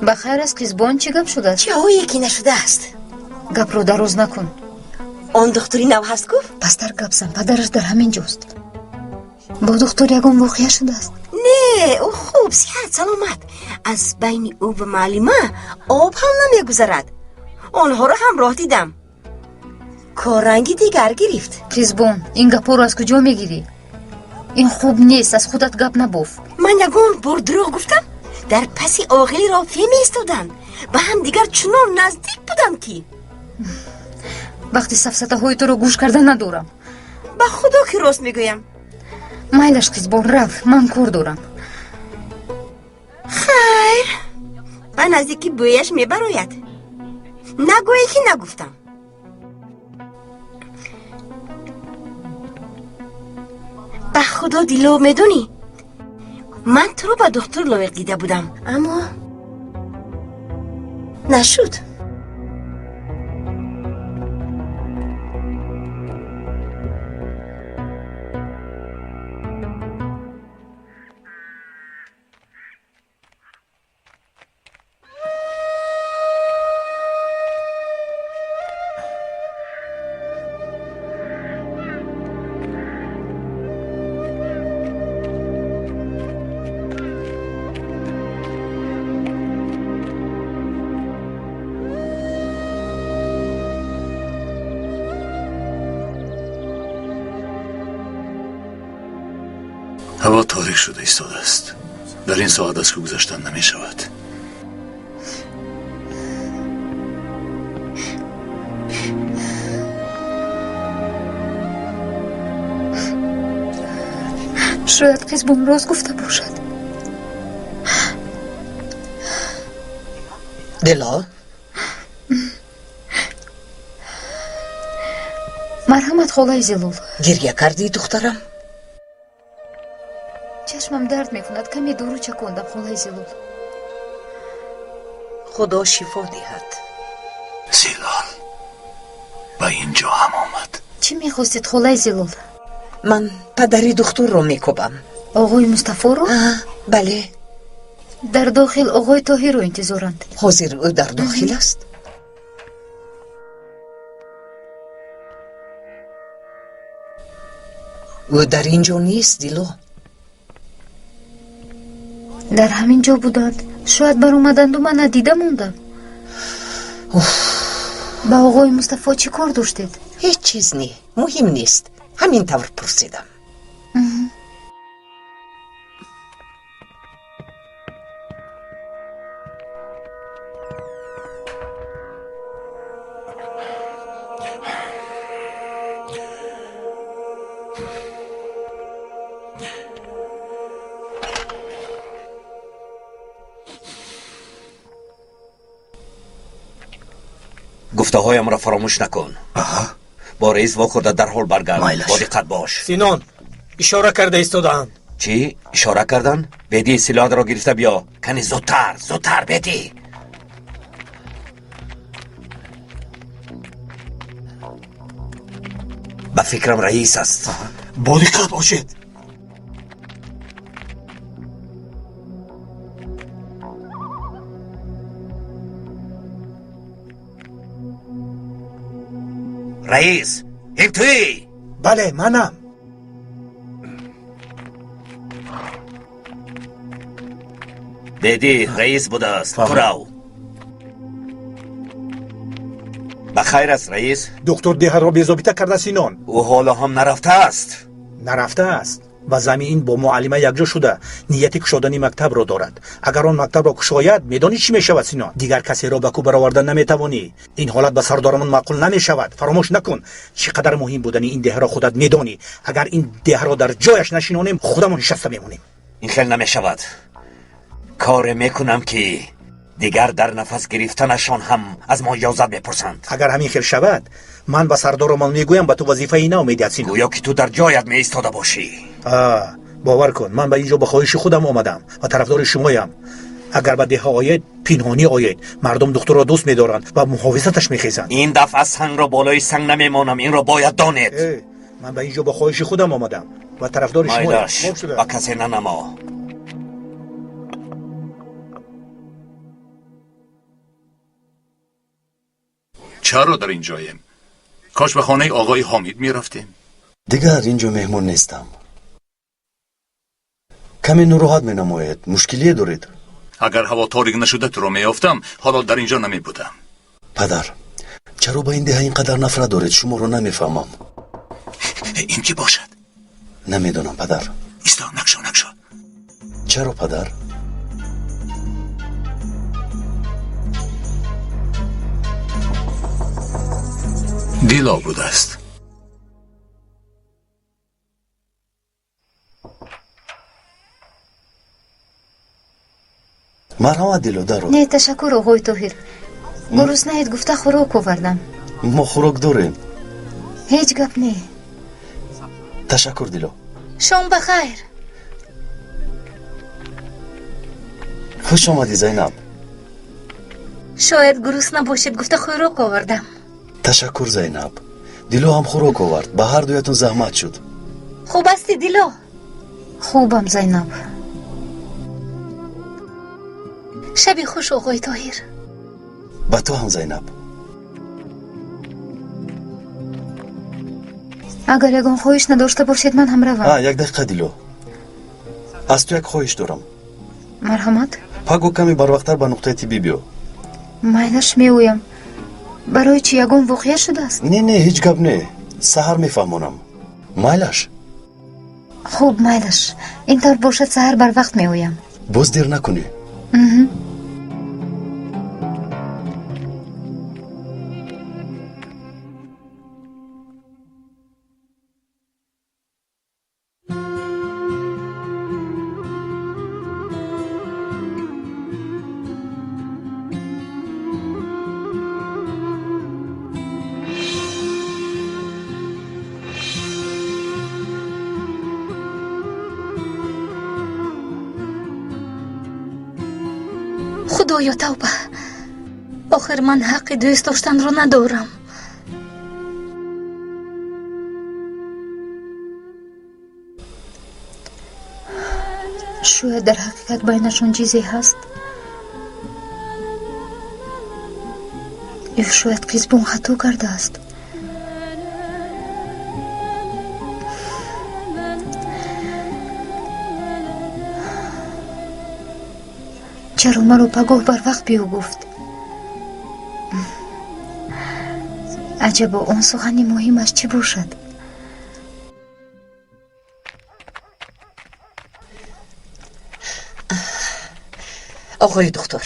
بخیر است قیزبان چی گپ شده است؟ چه ها یکی نشده است؟ گپ رو دراز نکن. آن دختری نو هست گفت؟ پس در گپ زن. پدرش در همین جاست. با دختر یگون واقعه شده است. نه او خوب صحت سلامت. از بین او و معلمه آب هم نمیگذرد. آنها را همراه دیدم. کارنگی دیگر گرفت. قیزبان این گپ رو از کجا میگیری؟ این خوب نیست. از خودت گپ نباف. من یگون بار دروغ گفتم. در پسی عاقلی رافعه میایستادند. به هم دیگر چنان نزدیک بودند که وقتی سفسطه های تو رو گوش کردن ندارم. به خدا که راست میگویم. مایلش قیزبان رفت. من کار دارم. خیر من نزدیکی بویش میبراید. نگویی که نگفتم. به خدا دیلو میدونی من تو رو به دکتر لایق دیده بودم اما نشد. هوا تاریک شده ایستاده است. در این ساعت از که گذشتن نمی شود. شاید قیزبان راست گفته باشد. دلا مرحمت خالای زلول. گریه کردی دخترم؟ چشمم درد میکند. کمی دورو چکوندم خالای زلول. خدا شفا دهد. زلال به اینجا هم آمد. چی میخواستید خالای زلول؟ من پدری دکتر رو میکوبم. آقای مصطفی رو؟ بله. дар дохил оғои Тоҳирро интизоранд. ҳозир ӯ дар дохил аст? ӯ дар ин ҷо нест, Дило. дар ҳамин ҷо буданд. шояд баромаданду ман надида мондам. ба оғои Мустафо чӣ кор доштед? ҳеҷ чиз не, муҳим нест. ҳамин тавр пурсидам. گفته‌هایم را فراموش نکن. با رئیس واخورده در حال برگرد. با دقت باش. سینان اشاره کرده ایستادند. چی؟ اشاره کردن؟ بدی سلاح را گرفته بیا. کنی زودتر بدی. به فکرم رئیس است. با دقت باشید. رئیس این توی؟ بله منم. دیدی رئیس بوده است. کراو بخیر است رئیس. دکتر دیها را بی‌ضابطه کرده سینان. او حالا هم نرفته است. نرفته است و زمین با معلمه یکجا شده نیت کشادن مکتب را دارد. اگر آن مکتب را کشاید میدانی چی میشود سینان؟ دیگر کسی را به کو برآوردن نمیتوانی. این حالت به سردارمان معقول نمیشود. فراموش نکن چقدر مهم بودن این ده را خودت میدانی. اگر این ده را در جایش نشینانیم خودمون نشسته میمونیم. این خیلی نمیشود. کار میکنم که دیگر در نفس گرفتنشان هم از ما اجازت بپرسند. اگر همین خیل شود من به سردارمان میگویم به تو وظیفه اینا میدهد سینان. گویا که تو در جایت می ایستاده باشی. باور کن من به اینجا به خواهش خودم آمدم و طرفدار شمایم. اگر به ده آید پنهانی آید. مردم دکتر را دوست می‌دارند و محافظتش می‌خیزند. این دفعه سنگ را بالای سنگ نمیمانم. این را باید دانید. من به اینجا به خواهش خودم آمدم و طرفدار شمایم. مایداش با کسی ننما. چرا در این جاییم؟ کاش به خانه آقای حامید می رفتیم. دیگر اینجا مهمون نیستم. کمی نروحات می نماید. مشکلی دارید؟ اگر هوا تاریک نشده تو را می یافتم حالا در اینجا نمی بودم. پدر چرا با این ده اینقدر نفرت دارید؟ شما رو نمیفهمم. این کی باشد؟ نمیدونم پدر. ایستا نکشو. چرا پدر؟ دیلا بوده است. مرحمت دیلو دارو. نه تشکر آقای طاهر. گرسنه‌اید گفته خوراک آوردم. ما خوراک داریم. هیچ گپ نه. تشکر دیلو. شام بخیر. خوش آمدی زینب. شاید گرسنه باشید گفته خوراک آوردم. تشکر زینب. دیلو هم خوراک آورد. به هر دویتون زحمت شد. خوب هستی دیلو؟ خوبم زینب. شبی خوش آقای طاهر. به تو هم زینب. اگر یگان خواهش نداشته باشید من هم روم. یک دقیقه دیلو. از تو یک خواهش دارم. مرحمت. پاگو کمی بر وقتتر به نقطه تیبی بیو. مایلش میویم. برای چی یگان واقعه شده است؟ نه هیچ گپ نه. سحر میفهمونم. مایلش. خوب مایلش. اینطور باشد سحر بر وقت میویم. باز دیر نکنی. خدایا توبه. آخر من حق دوست داشتن رو ندارم. شاید در حقیقت بینشون چیزی هست. یا شاید کریسبون خطا کرده است. چرا مرا پگاه بر وقت بیو گفت؟ عجبا اون سخنی مهمش چه باشد؟ آقای دکتر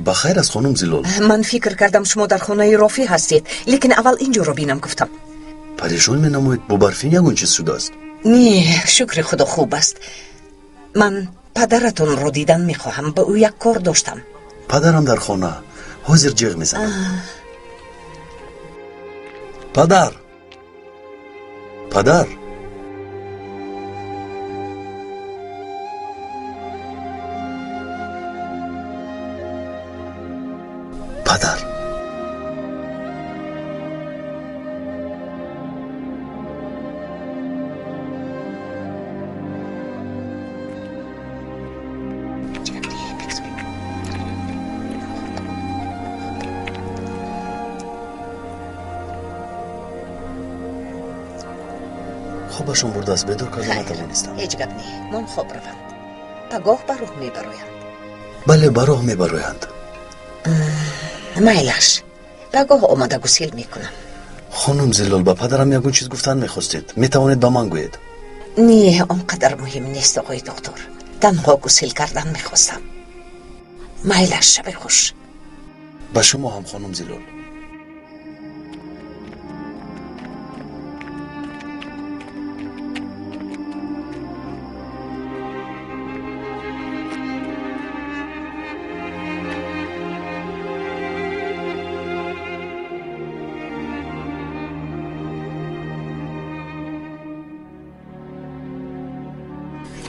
بخیر از خانم زلال. من فکر کردم شما در خانه رافی هستید، لیکن اول اینجا رو بینم گفتم. پریشان می نموید با برفین یگون چیز شده است؟ نه شکر خدا خوب است. من پدرتون رو دیدن میخواهم، به او یک کار داشتم. پدرم در خانه حاضر جیغ میزنم. پدر پدر پدر خوبشون برده است بدور کردن نتوانستم. هیچ گپ نی، من خوب روند. پگاه به راه میبرویند. بله به راه میبرویند. میلش پگاه آمده گسیل میکنم. خانم زلال به پدرم یگون چیز گفتن میخواستید، میتوانید به من گویید؟ نه آنقدر مهم نیست آقای دکتر، تنها گسیل کردن میخواستم. میلش شب خوش. به شما هم خانم زلال.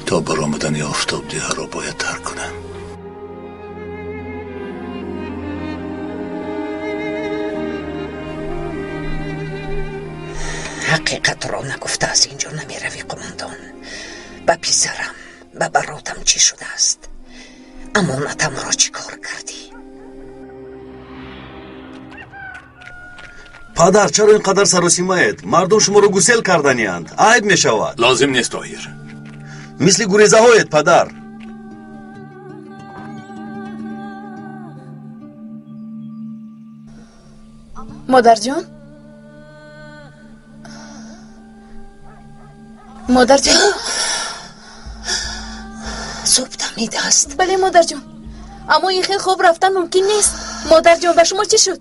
تا برآمدن آفتاب دیه را باید ترک کنم. حقیقت را نگفته از اینجا نمی روی قماندان. به پسرم به براتم چی شده است؟ امانتم را چی کار کردی؟ پدر چرا اینقدر سر و سیمایید؟ مردم شما رو گسیل کردنی اند. عیب می شود. لازم نیست طاهر. مثل گریزه هایت پدر. مادر جان، مادر جان. صبح دمیده است. بله مادر جان، اما این خیلی خوب رفتن ممکن نیست. مادر جان به شما چی شد؟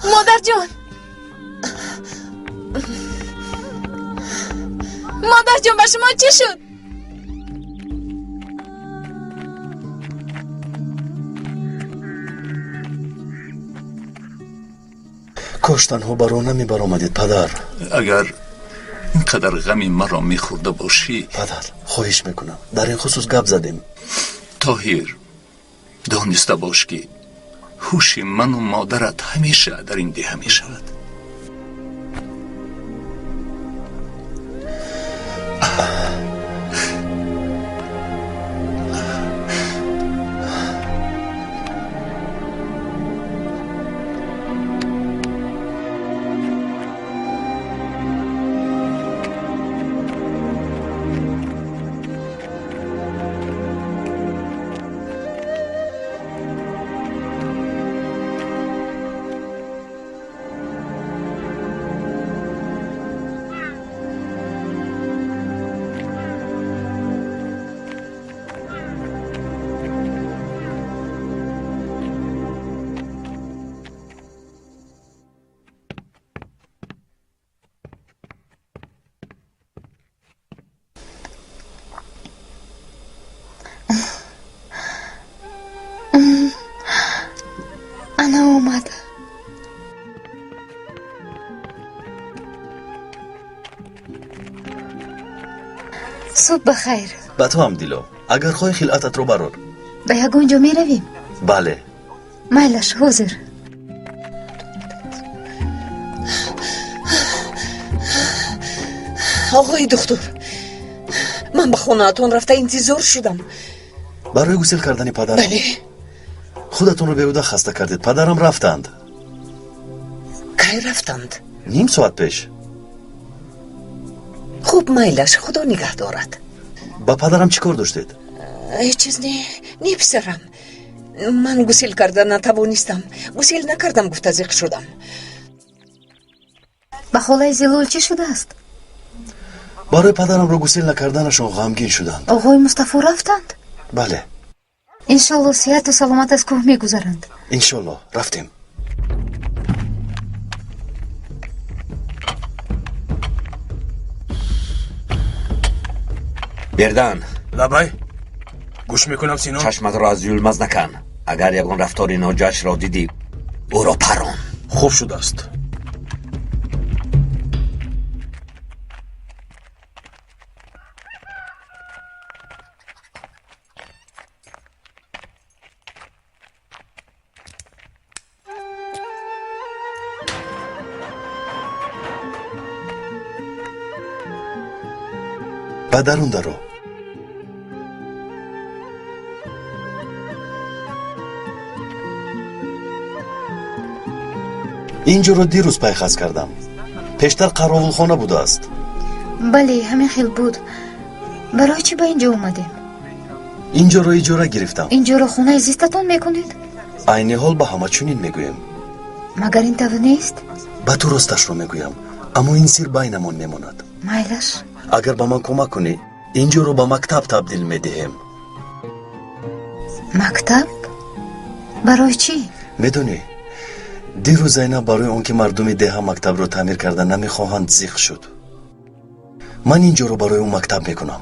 مادر جان، مادر جان به شما چی شد؟ کاش تنها برا نمی برآمدید پدر. اگر اینقدر غمی مرا میخورده باشی. پدر خواهش میکنم، در این خصوص گپ زدیم. طاهر دانسته باش که هوش من و مادرت همیشه در این دیه می شود. انا اومد. صبح بخیر. به تو هم دیلو. اگر خواهی خلعتت رو برار. به یگونجا می رویم؟ بله. میلش حاضر. آقای دکتر من به خونه‌تون رفته انتظار شدم. برای گسیل کردن پدر؟ بله. خودتون رو بیهوده خسته کردید. پدرم رفتند. کی رفتند؟ نیم ساعت پیش. خوب میلش خدا نگه دارد. با پدرم چیکار داشتید؟ هیچ چیز نه پسرم. من گسیل کردن نتوانستم. گسیل نکردم گفته زیق شدم. با خالای زلول چی شده است؟ برای پدرم رو گسیل نکردنشون غمگین شدند. آقای مصطفی رفتند؟ بله. انشالله صحت و سلامت از کوه میگذرند. انشالله. رفتیم. بردن لبای گوش میکنم سینون. چشمت را از یلمز نکن. اگر یکان رفتار ناجاش را دیدی او را پران. خوب شده است. درون درو. اینجا رو دیروز پیخست کردم. پیشتر قراول خانه بوده است. بله همین خیل بود. برای چی با اینجا اومدیم؟ اینجا رو اجاره گرفتم. اینجا رو خونه زیستتون میکنید؟ عین حال به همه چنین میگویم. مگر این طور نیست؟ به تو راستش رو میگویم. اما این سیر بینمون میماند. میلش اگر به من کمک کنی اینجا رو به مکتب تبدیل میدهیم. مکتب؟ برای چی؟ میدونی دیروز زینب برای اون که مردم ده مکتب رو تعمیر کردن نمیخواهند زیق شد. من اینجا رو برای اون مکتب میکنم.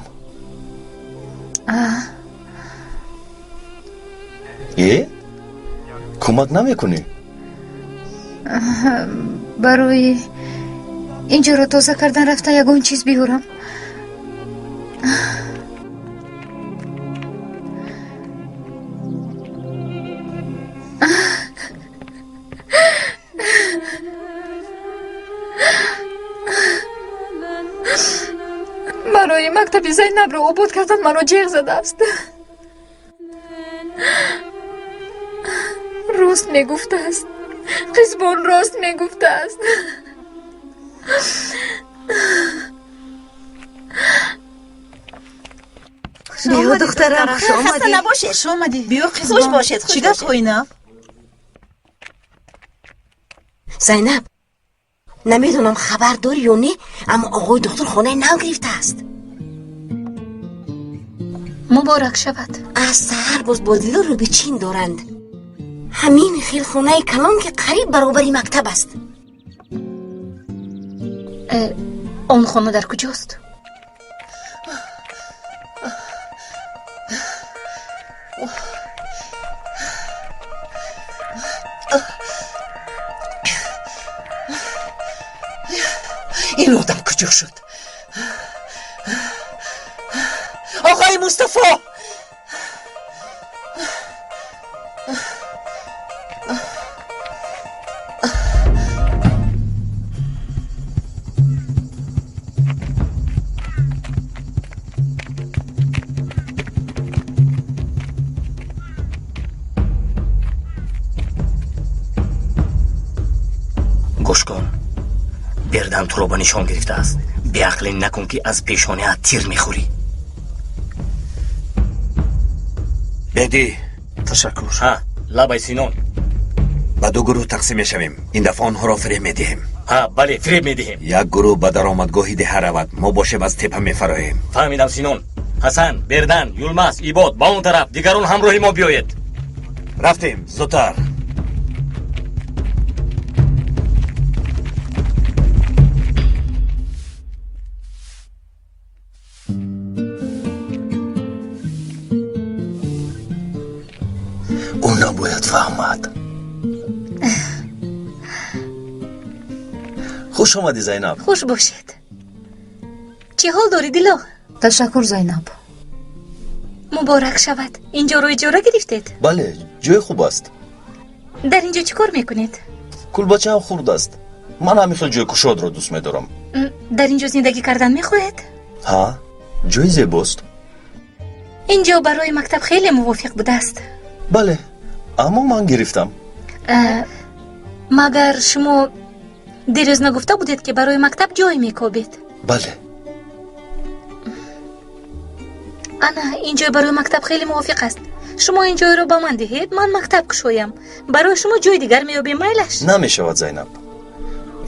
کمک نمیکنی؟ برای اینجا رو تازه کردن رفته یگون چیز بیارم. برای مکتب زینب رو عبود کردن منو جیغ زده است. راست میگفته است. قزبان راست میگفته است. بیا دخترم خوش آمدی. خسته نباشید. خوش آمدی. بیا خوش باشید. چیکار کنم؟ زینب نمیدونم خبر داری یا نه اما آقای دکتر خونه نو گرفته است. مبارک شود. از سحر باز بازدیدار رو به چین دارند. همین خیل خونه کلان که قریب برابری مکتب است. اون خانه در کجاست؟ این آدم کجا شد؟ آقای مصطفی گوش کن. بردن تو رو به نشان گرفته است. بیعقلی نکن که از پیشانه تیر میخوری. بدی تشکر. لبای سینون به دو گروه تقسیم شویم. این دفعه آنها را فریب میدهیم. بله فریب میدهیم. یک گروه به درآمدگاهی ده رود. ما باشیم از تپه میفراییم. فهمیدم سینون. حسن، بردن، یلمز، ایباد با اون طرف. دیگرون همراهی ما بیایید. رفتیم. زودتر. او نباید فهمد. خوش آمدی زینب. خوش باشید. چی حال داری دیلا؟ تشکر زینب. مبارک شود. اینجا رو اجاره گرفتید؟ بله جای خوب است. در اینجا چی کار میکنید؟ کلبچه هم خورد است. ман ҳамин хел ҷойи кушодро дӯст медорам. дар ин ҷо зиндагӣ кардан мехоҳед? ҳа, ҷойи зебост. ин ҷо барои мактаб хеле мувофиқ будааст. бале, аммо ман гирифтам. магар шумо дирӯз нагуфта будед ки барои мактаб ҷой мекобед? бале. ана ин ҷой барои мактаб хеле мувофиқ аст. шумо ин ҷойро ба ман диҳед, ман мактаб кушоям. барои шумо ҷои дигар меёбем, майлаш? намешавад зайнаб.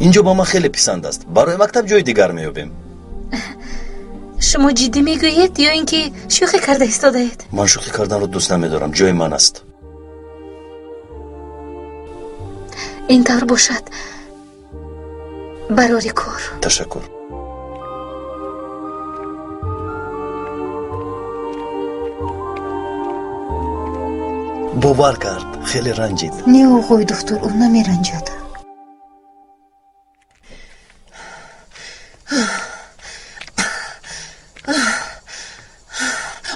ин ҷо ба ман хеле писанд аст. барои мактаб ҷои дигар меёбем. шумо ҷиддӣ мегӯед ё ин ки шӯхӣ карда истодаед? ман шӯхӣ карданро дӯст намедорам. ҷои ман аст. ин тавр бошад. барори кор. ташаккур. бовар кард, хеле ранҷид. не оғои духтур, ӯ намеранҷад.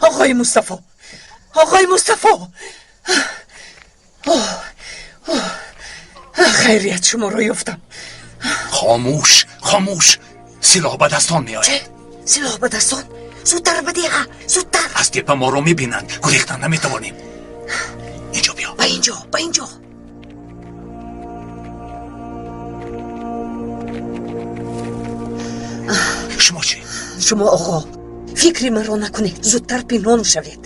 آقای مصطفی آقای مصطفی خیریت شما را یافتم. خاموش خاموش، سلاح به دستان می آید. چه؟ سلاح به دستان؟ زودتر بدیه، زودتر. از گپ ما رو می بینند، گریختن نمی توانیم. اینجا بیا. با اینجا با اینجا. شما چی؟ شما آقا فکری من را نکنید، زودتر پنهان شوید.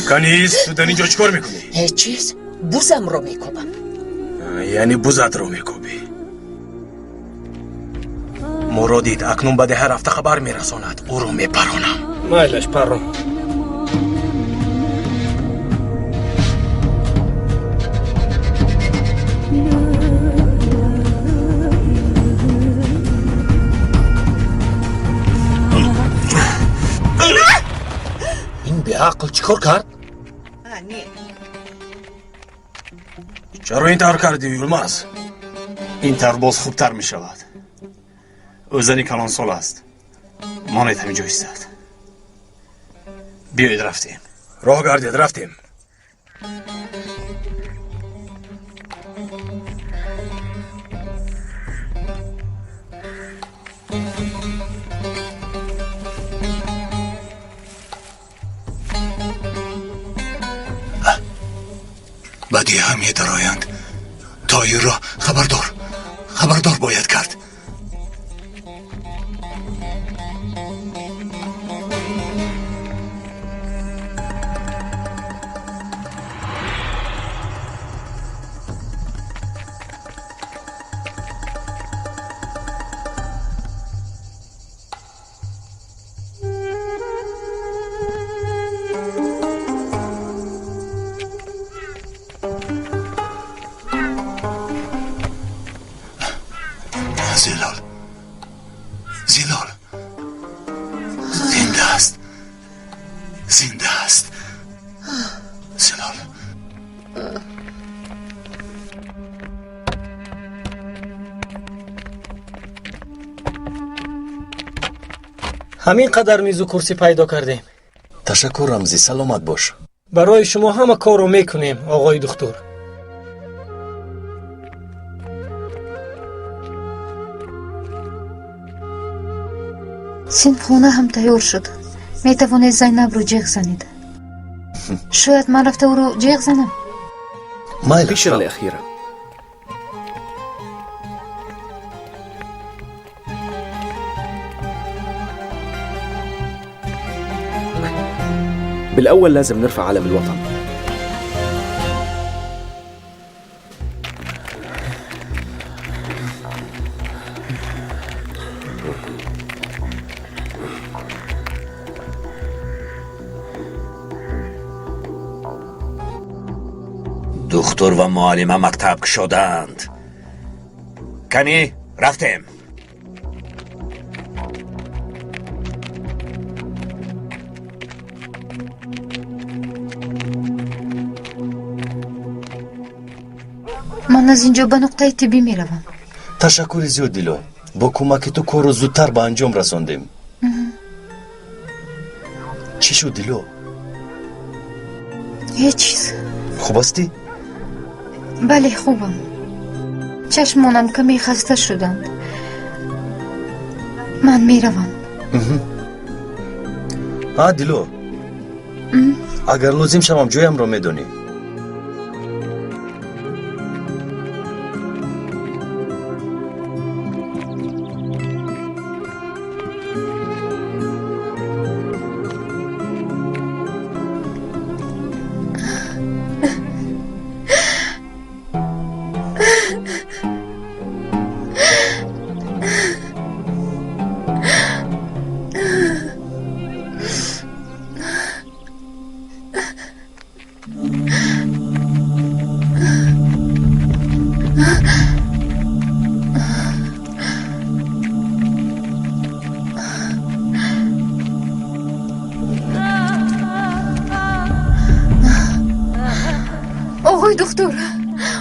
کنیز، تو در اینجا چیکار میکنی؟ هیچ چیز، بوزم رو میکوبم. یعنی بوزت رو میکوبی؟ مرادید اکنون به ده رفته خبر میرساند، او رو میپرانم. مایلش پران. این به عقل چیکار کرد؟ چرا این طور کردی یلماز؟ این طور باز خوبتر می شود. اوزنی کلان سال است. مانید همینجا ایستاد. بیایید رفتیم. راه گردید رفتیم. بدی هم درآیند. تایر را خبردار باید کرد. زلال زنده است زلال. همین قدر میز و کرسی پیدا کردیم. تشکر رمزی، سلامت باش. برای شما همه کار رو میکنیم آقای دکتر. سینخونه هم تیار شد. میتوانید زینب رو جیغ زنید. شاید من رفته او رو جیغ زنم. الفكرة الأخيرة. بالأول لازم نرفع علم الوطن. دختر و معلمه مکتب شدند. کنی رفتیم. من از اینجا به نقطه طبی میروم. تشکر زیاد دیلو. با کمک تو کارو زودتر به انجام رساندیم. چی شد دیلو؟ هیچ چیز. خوب هستی؟ بله خوبم. چشمانم کمی خسته شدند. من میروم. دیلو، اگر لازم شوم جایم را میدونی.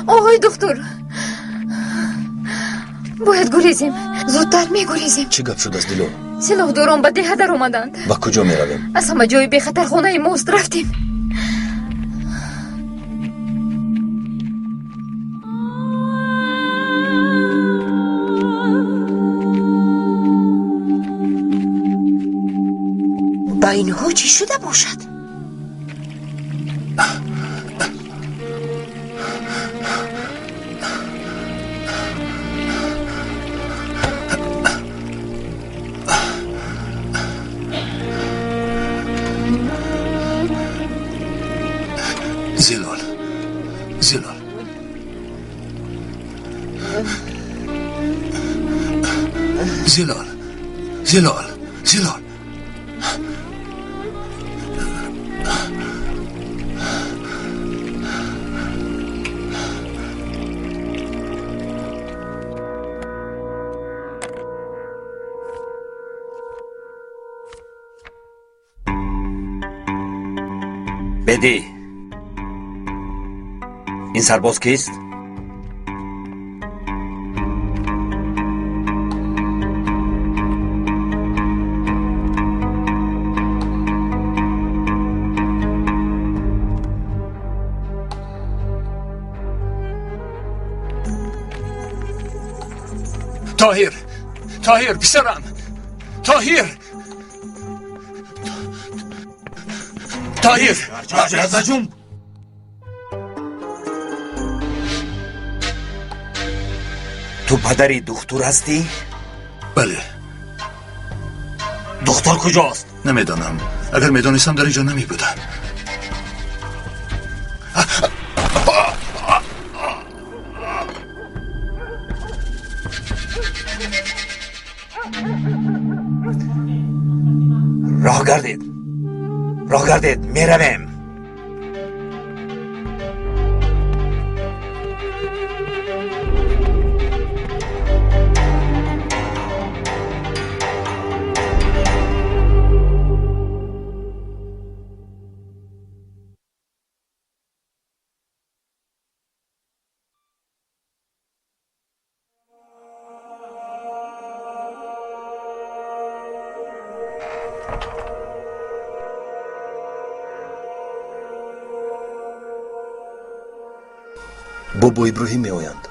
آقای دکتر باید گریزیم. زودتر میگریزیم. چی گپ شد از دیلو؟ سلاحداران به ده در اومدند. با کجا میرویم؟ از همه جای بی خطر خانه ماست رفتیم. با اینها چی شده باشد؟ زلال بدی این سرباز کیست؟ تاهیر پسرم، تاهیر جون. تو پدری دختر هستی؟ بله. دختر کجاست؟ نمیدانم. اگر میدانستم در اینجا نمی بودم. راه گردید میرویم. بابا ابراهیم می آیند.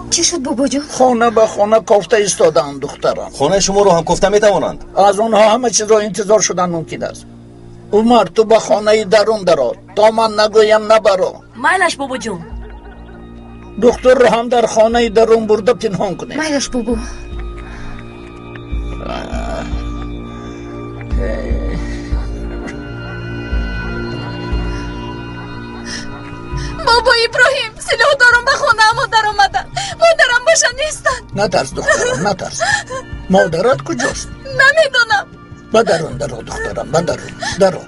چی شد بابا جان؟ خانه به خانه کافته ایستادند دخترم. خانه شما رو هم کافته می توانند؟ از اونها همه چیز را انتظار شدن ممکن است. عمر تو به خانه درون درآ تا من نگویم نبرو. مایلش بابا جون. دختر رو هم در خانه درون برده پنهان کنه. مایلش بابا. بابا ابراهیم سلاحداران به خانه مادر آمدن. مادرم باشه نیستن. نترس دخترم نترس. مادرت کجاست؟ نمیدونم. بدرون دخترم درون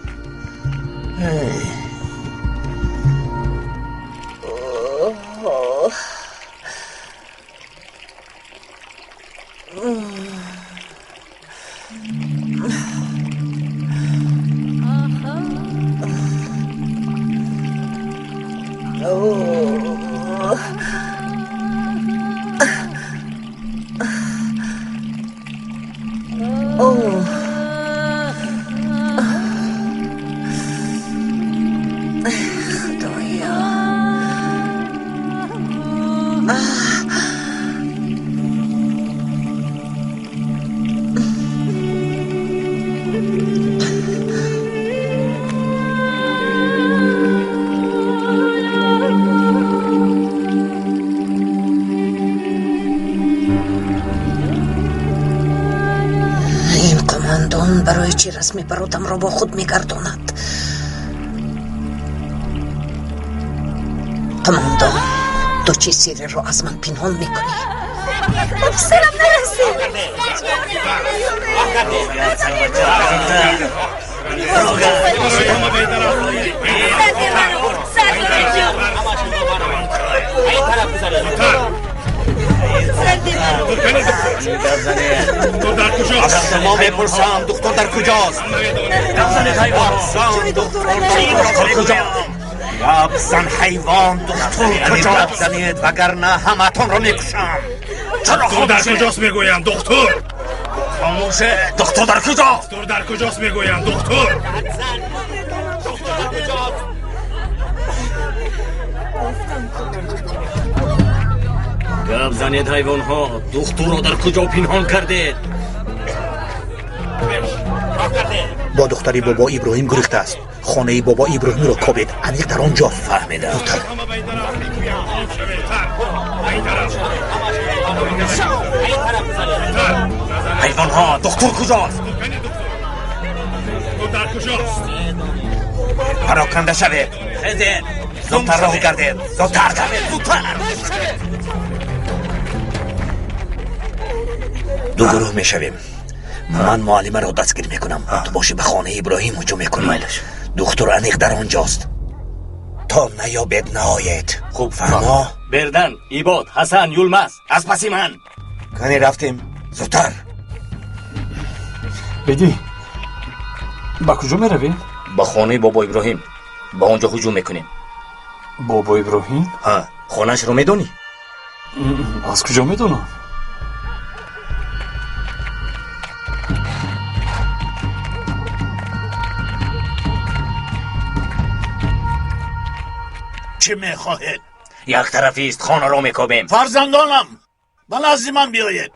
برای چی رسمی برادرم را با خود میگرداند؟ قماندان، تو چی سری را از من پنهان میکنی؟ افسرم نرسید. دکتر در کجاست؟ ما بپرسم دکتر در کجاست؟ بزن حیوان دکتر کجاست؟ بزنید وگرنه همتون رو میکشم. دکتر در کجاست میگویم دکتر؟ خاموشه. دکتر در کجاست؟ دکتر در کجاست میگویم دکتر؟ گپ زنید حیوان ها، دکتر را در کجا پنهان کردید؟ با دختری بابا ابراهیم گریخته است. خانه بابا ابراهیم را کابید. عمیق در آنجا. فهمیدم. حیوان ها، دکتر کجاست؟ دکتر در کجاست؟ پراکنده شوید. زودتر راه گردید. زودتر. دو گروه میشویم. من معلمه را دستگیر میکنم. تو باشی به خانه ابراهیم هجوم میکنی. دکتر انیق در آنجاست. تا نیابید نهایت. خوب فرما. بردن، ایباد، حسن، یولمز، از پسی من. کنی رفتیم. زودتر. بدی با کجا میرویم؟ با خانه بابا ابراهیم. با اونجا هجوم میکنیم. بابا ابراهیم؟ ها، خانهش رو میدونی؟ از کجا میدونم؟ چه میخواهید؟ یک طرفی است، خانه را میکابیم. فرزندانم به نزد من بیایید.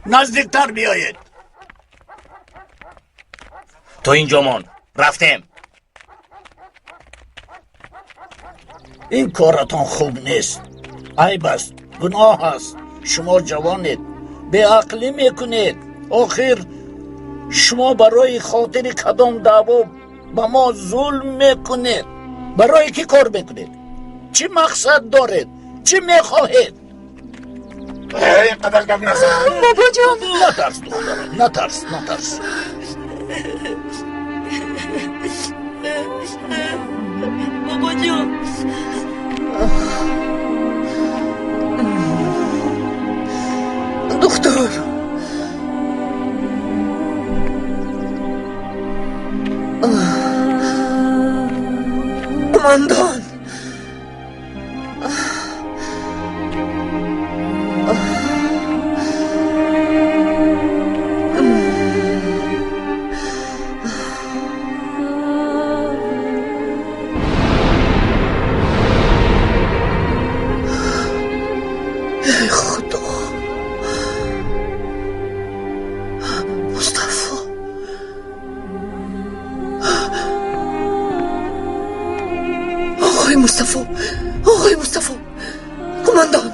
نزدیکتر بیایید. تو اینجا مان. رفتیم. این کارتان خوب نیست. عیب است، گناه است. شما جوانید، به عقلی میکنید. آخر شما برای خاطر کدام دعوا با ما ظلم میکنید؟ برای کی کار میکنید؟ چی مقصد دارید؟ چی میخواهید؟ اینقدر گپ نزن. بابا جان، نترس دخترم، نترس. بابا جان. دکتر، قماندان، ای خدا. آقای مصطفی قماندان.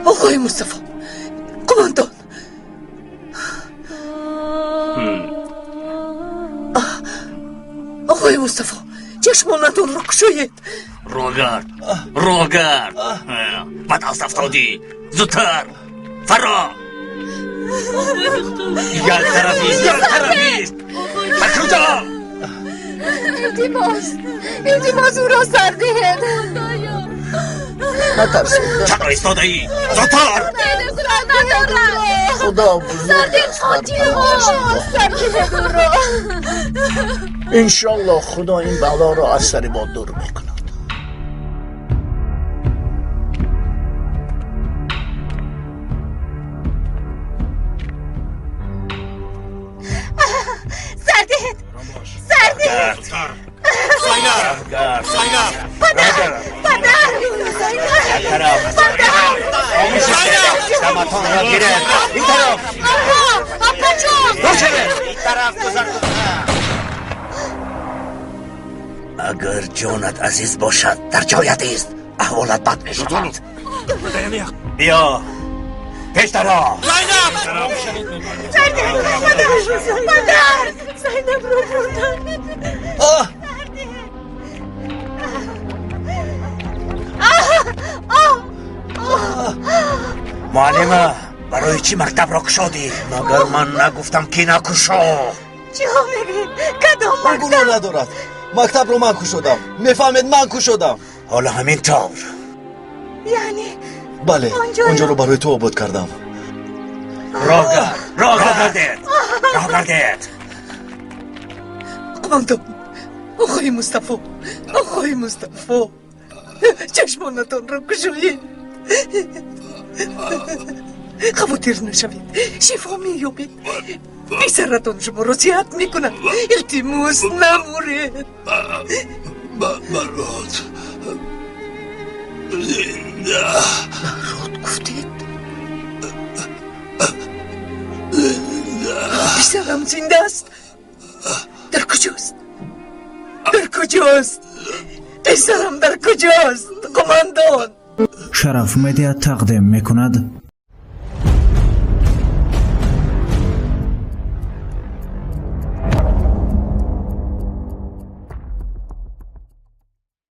آقای مصطفی قماندان. آقای مصطفی چشمانتون رو کشوید. روگرد. به دست افتادی. زودتر. فرا. دیگر طرفیست کجا؟ التماس او را سر دهد. نترسید چرا ایستاده ای؟ زودتر خدا بزرگ انشالله خدا این بلا را از سر ما دور میکند. اگر جانت عزیز باشد در جایت است احوالت بد می شود. بیا پیشتر را. زینب رو بردن. معلمه برای چی مکتب را کشادی؟ مگر من نگفتم که نکشا؟ چی ها میگی؟ کدام مکتب؟ گناه ندارد. مکتب رو من کشادم. میفهمید من کشادم. حالا همین طور. یعنی بله اونجا رو برای تو آباد کردم. راه گردید. قماندان آقای مصطفی چشمانتان را گشایید. خواطر نشوید، شفا می‌یابید. پسرتان شما را صحت میکند. التماس نمورید. برات گفتید پسرم زنده است. در کجاست؟ پسرم در کجاست؟ قماندان شرف مدیا تقدیم میکند